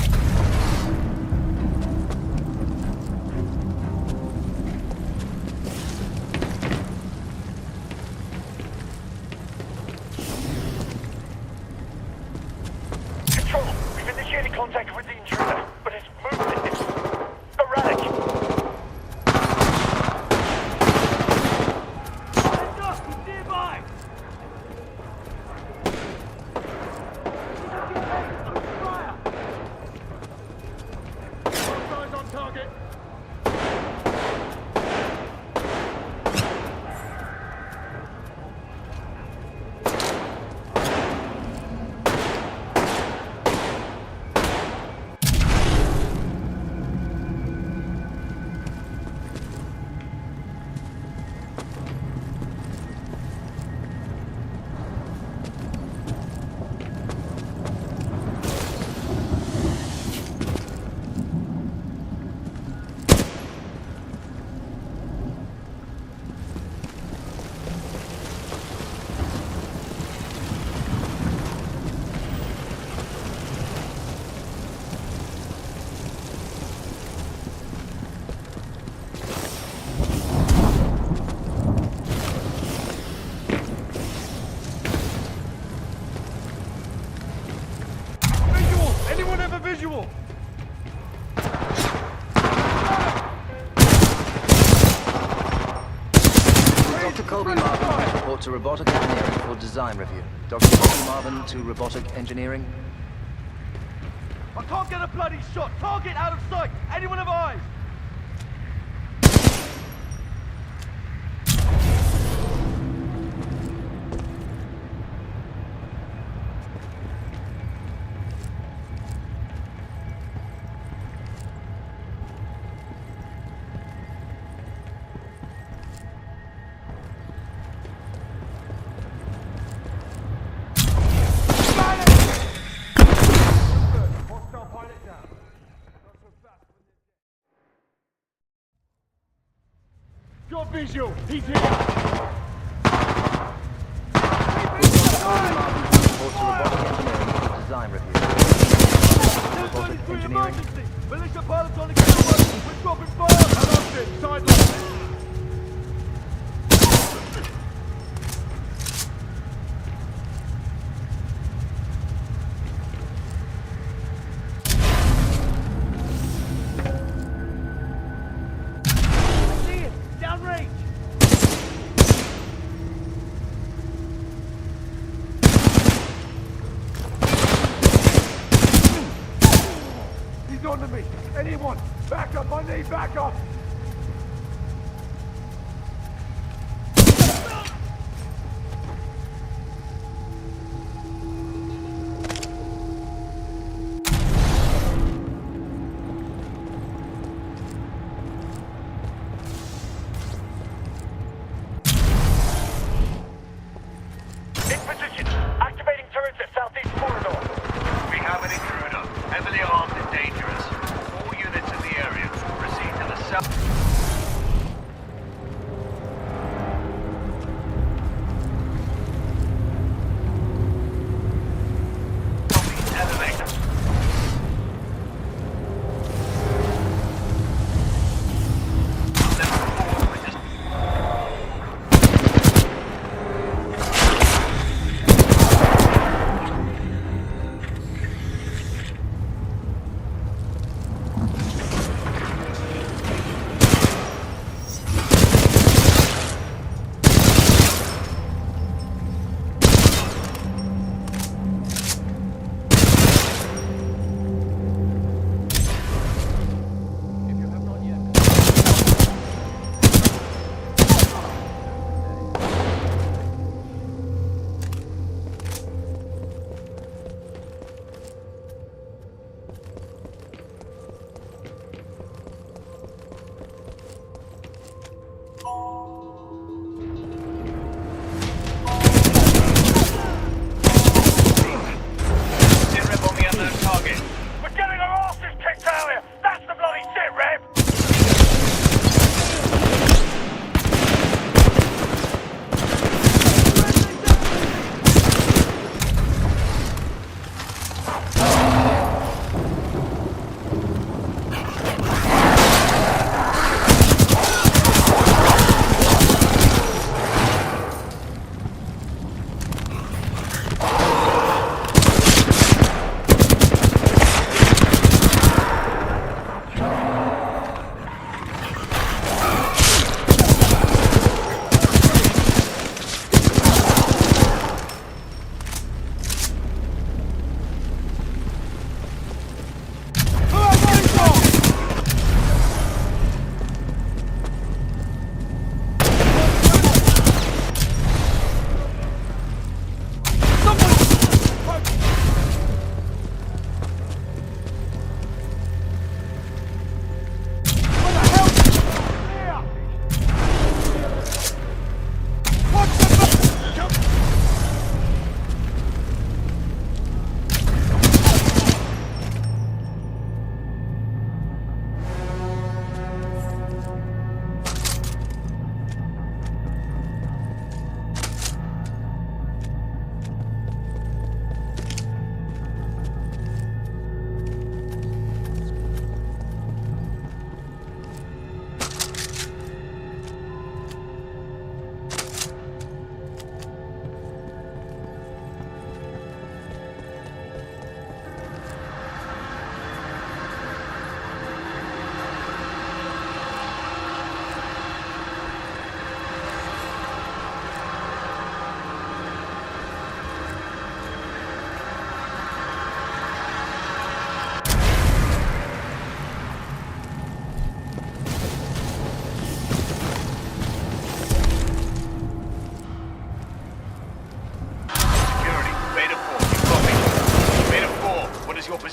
Speaker 18: Control, we've initiated contact with the intruder, but his movement is erratic.
Speaker 9: Nearby. Hostiles on target. Visual! Anyone have a visual?
Speaker 22: Dr. Colby Marvin, report to robotic engineering for design review. Dr. Colby Marvin to robotic engineering.
Speaker 9: I can't get a bloody shot. Target out of sight. Anyone have eyes? Hostile pilot down. Got visual. He's here.
Speaker 22: Report to robotic engineering for design review. Robotic engineering.
Speaker 9: Militia pilots on the ground. We're dropping fire. I lost it. Sideline. Downrange! He's on to me! Anyone! Back up! I need backup!
Speaker 18: In position. Activating turrets at southeast corridor.
Speaker 6: We have an intruder, heavily armed and dangerous. All units in the area, proceed to the south.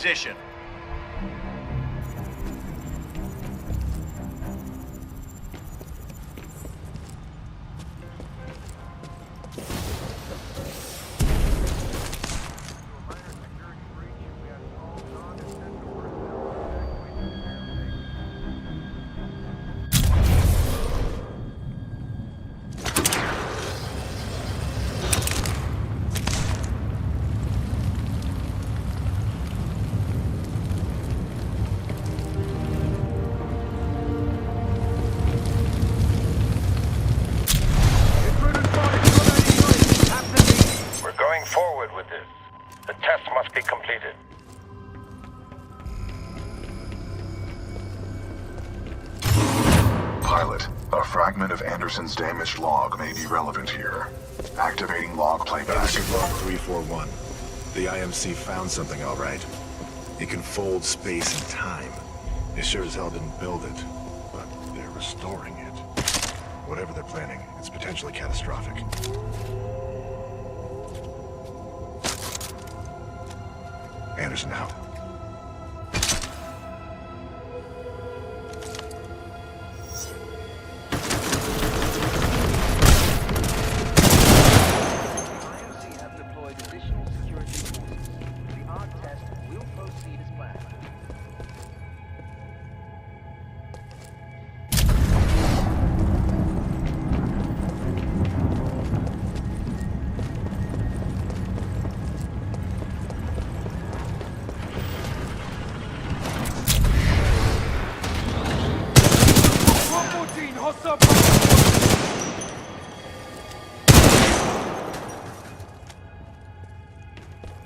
Speaker 6: position.
Speaker 18: Forward with this. The test must be completed.
Speaker 7: Pilot, a fragment of Anderson's damaged log may be relevant here. Activating log playback.
Speaker 13: Anderson log 341. The IMC found something, all right. It can fold space and time. They sure as hell didn't build it, but they're restoring it. Whatever they're planning, it's potentially catastrophic. Anderson out.
Speaker 22: IMC have deployed additional security forces. The ARC test will proceed as planned.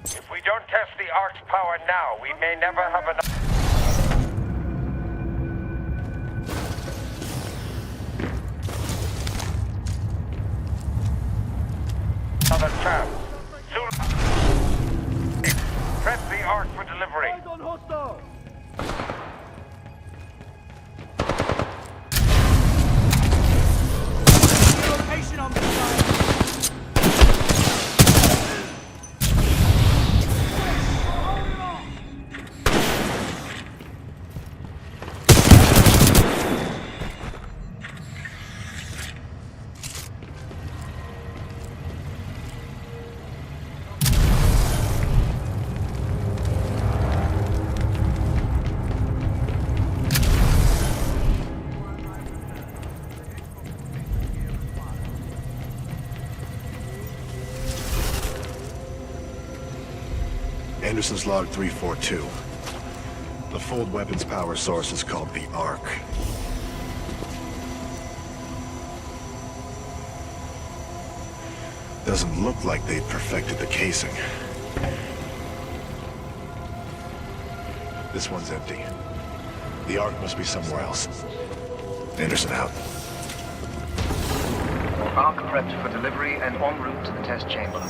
Speaker 18: If we don't test the Ark's power now, we may never have enough. Another chance. Soon. Prep the Ark for delivery.
Speaker 17: On hostile!
Speaker 9: Location on this side.
Speaker 13: Anderson's log 342. The fold weapons power source is called the Ark. Doesn't look like they've perfected the casing. This one's empty. The Ark must be somewhere else. Anderson out.
Speaker 22: Arc prepped for delivery and en route to the test chamber.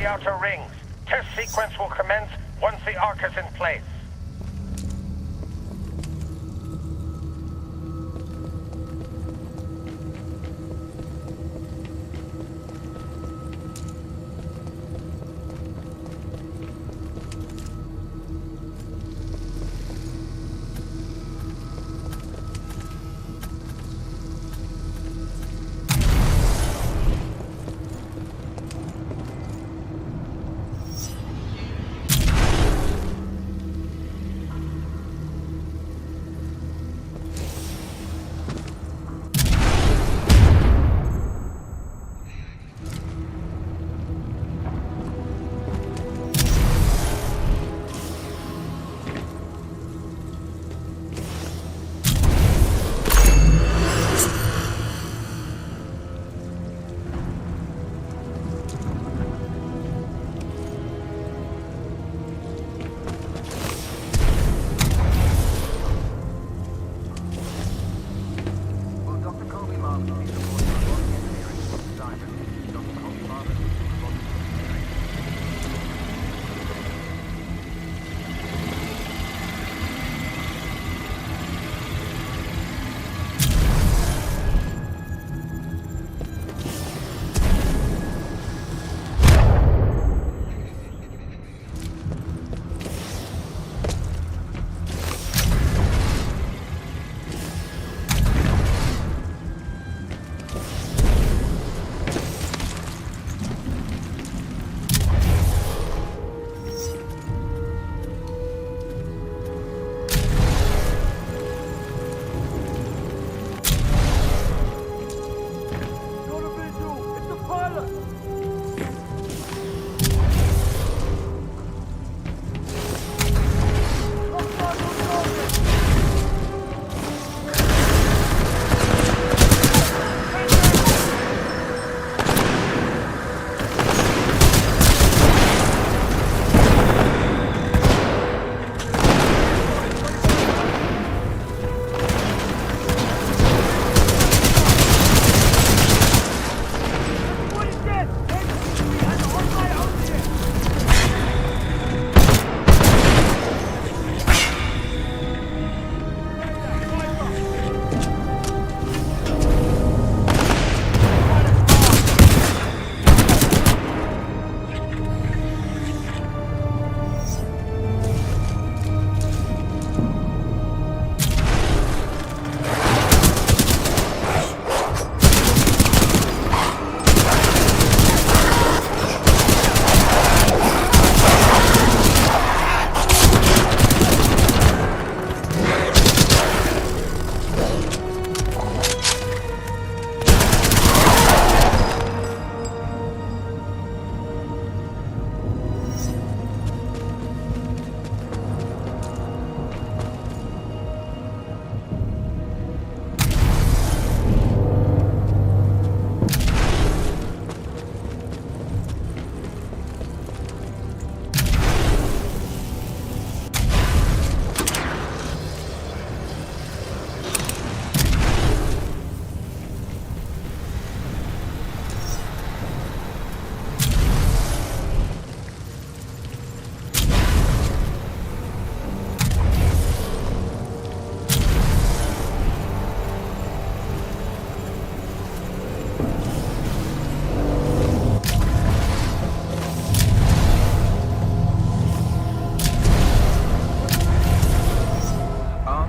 Speaker 10: the outer rings. Test sequence will commence once the Ark is in place.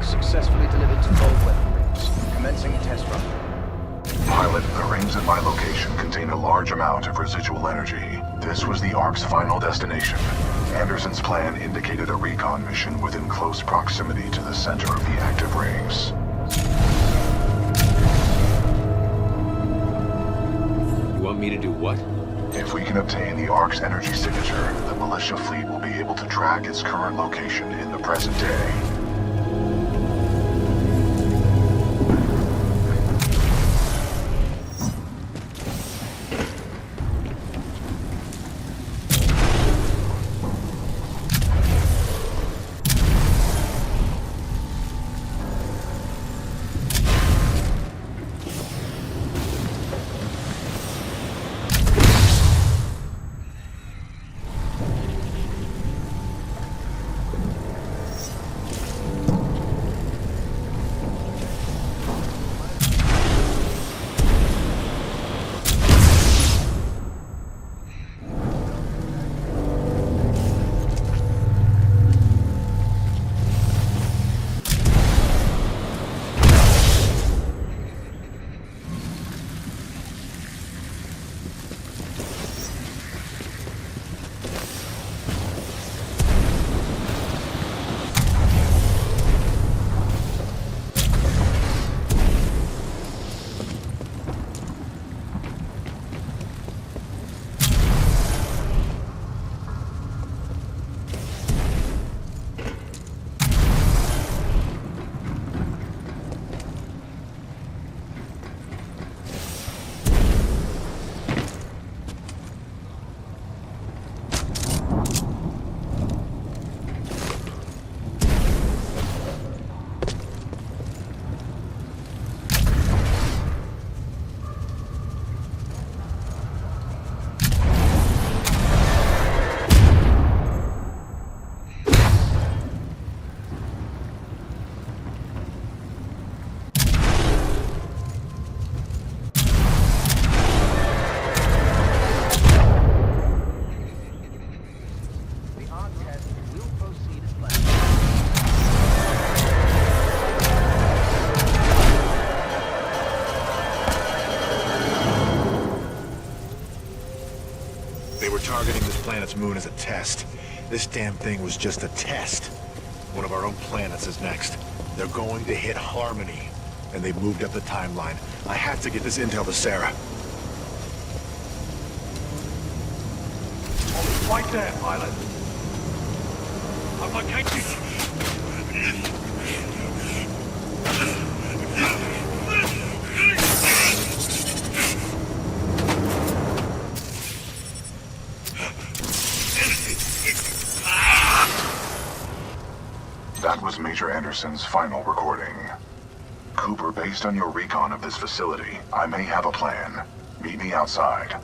Speaker 22: Successfully delivered to both weapon rings. Commencing test run.
Speaker 7: Pilot, the rings at my location contain a large amount of residual energy. This was the Ark's final destination. Anderson's plan indicated a recon mission within close proximity to the center of the active rings.
Speaker 5: You want me to do what?
Speaker 7: If we can obtain the Ark's energy signature, the militia fleet will be able to track its current location in the present day.
Speaker 13: planet's moon as a test. This damn thing was just a test. One of our own planets is next. They're going to hit Harmony, and they've moved up the timeline. I have to get this intel to Sarah.
Speaker 9: Right there, pilot. I've located it.
Speaker 7: That was Major Anderson's final recording. Cooper, based on your recon of this facility, I may have a plan. Meet me outside.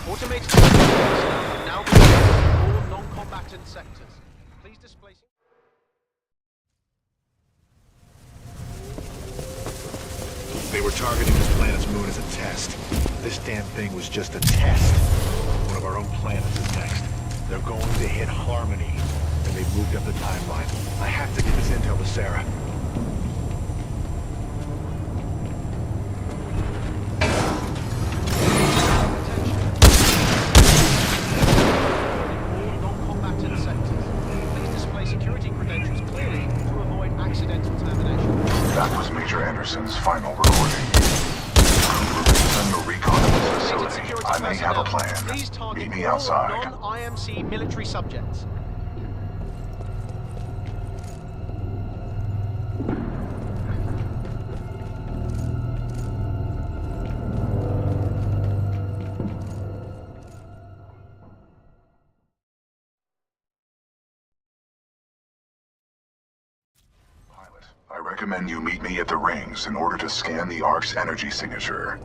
Speaker 22: Automated can now be in all non-combatant sectors. Please displace...
Speaker 13: They were targeting this planet's moon as a test. This damn thing was just a test. One of our own planets is next. They're going to hit Harmony, and they've moved up the timeline. I have to get this intel to Sarah.
Speaker 7: That was Major Anderson's final recording. Based on your recon of this facility, I may have a plan.
Speaker 22: Please target
Speaker 7: Meet me outside.
Speaker 22: non-IMC military subjects.
Speaker 7: I recommend you meet me at the rings in order to scan the Ark's energy signature.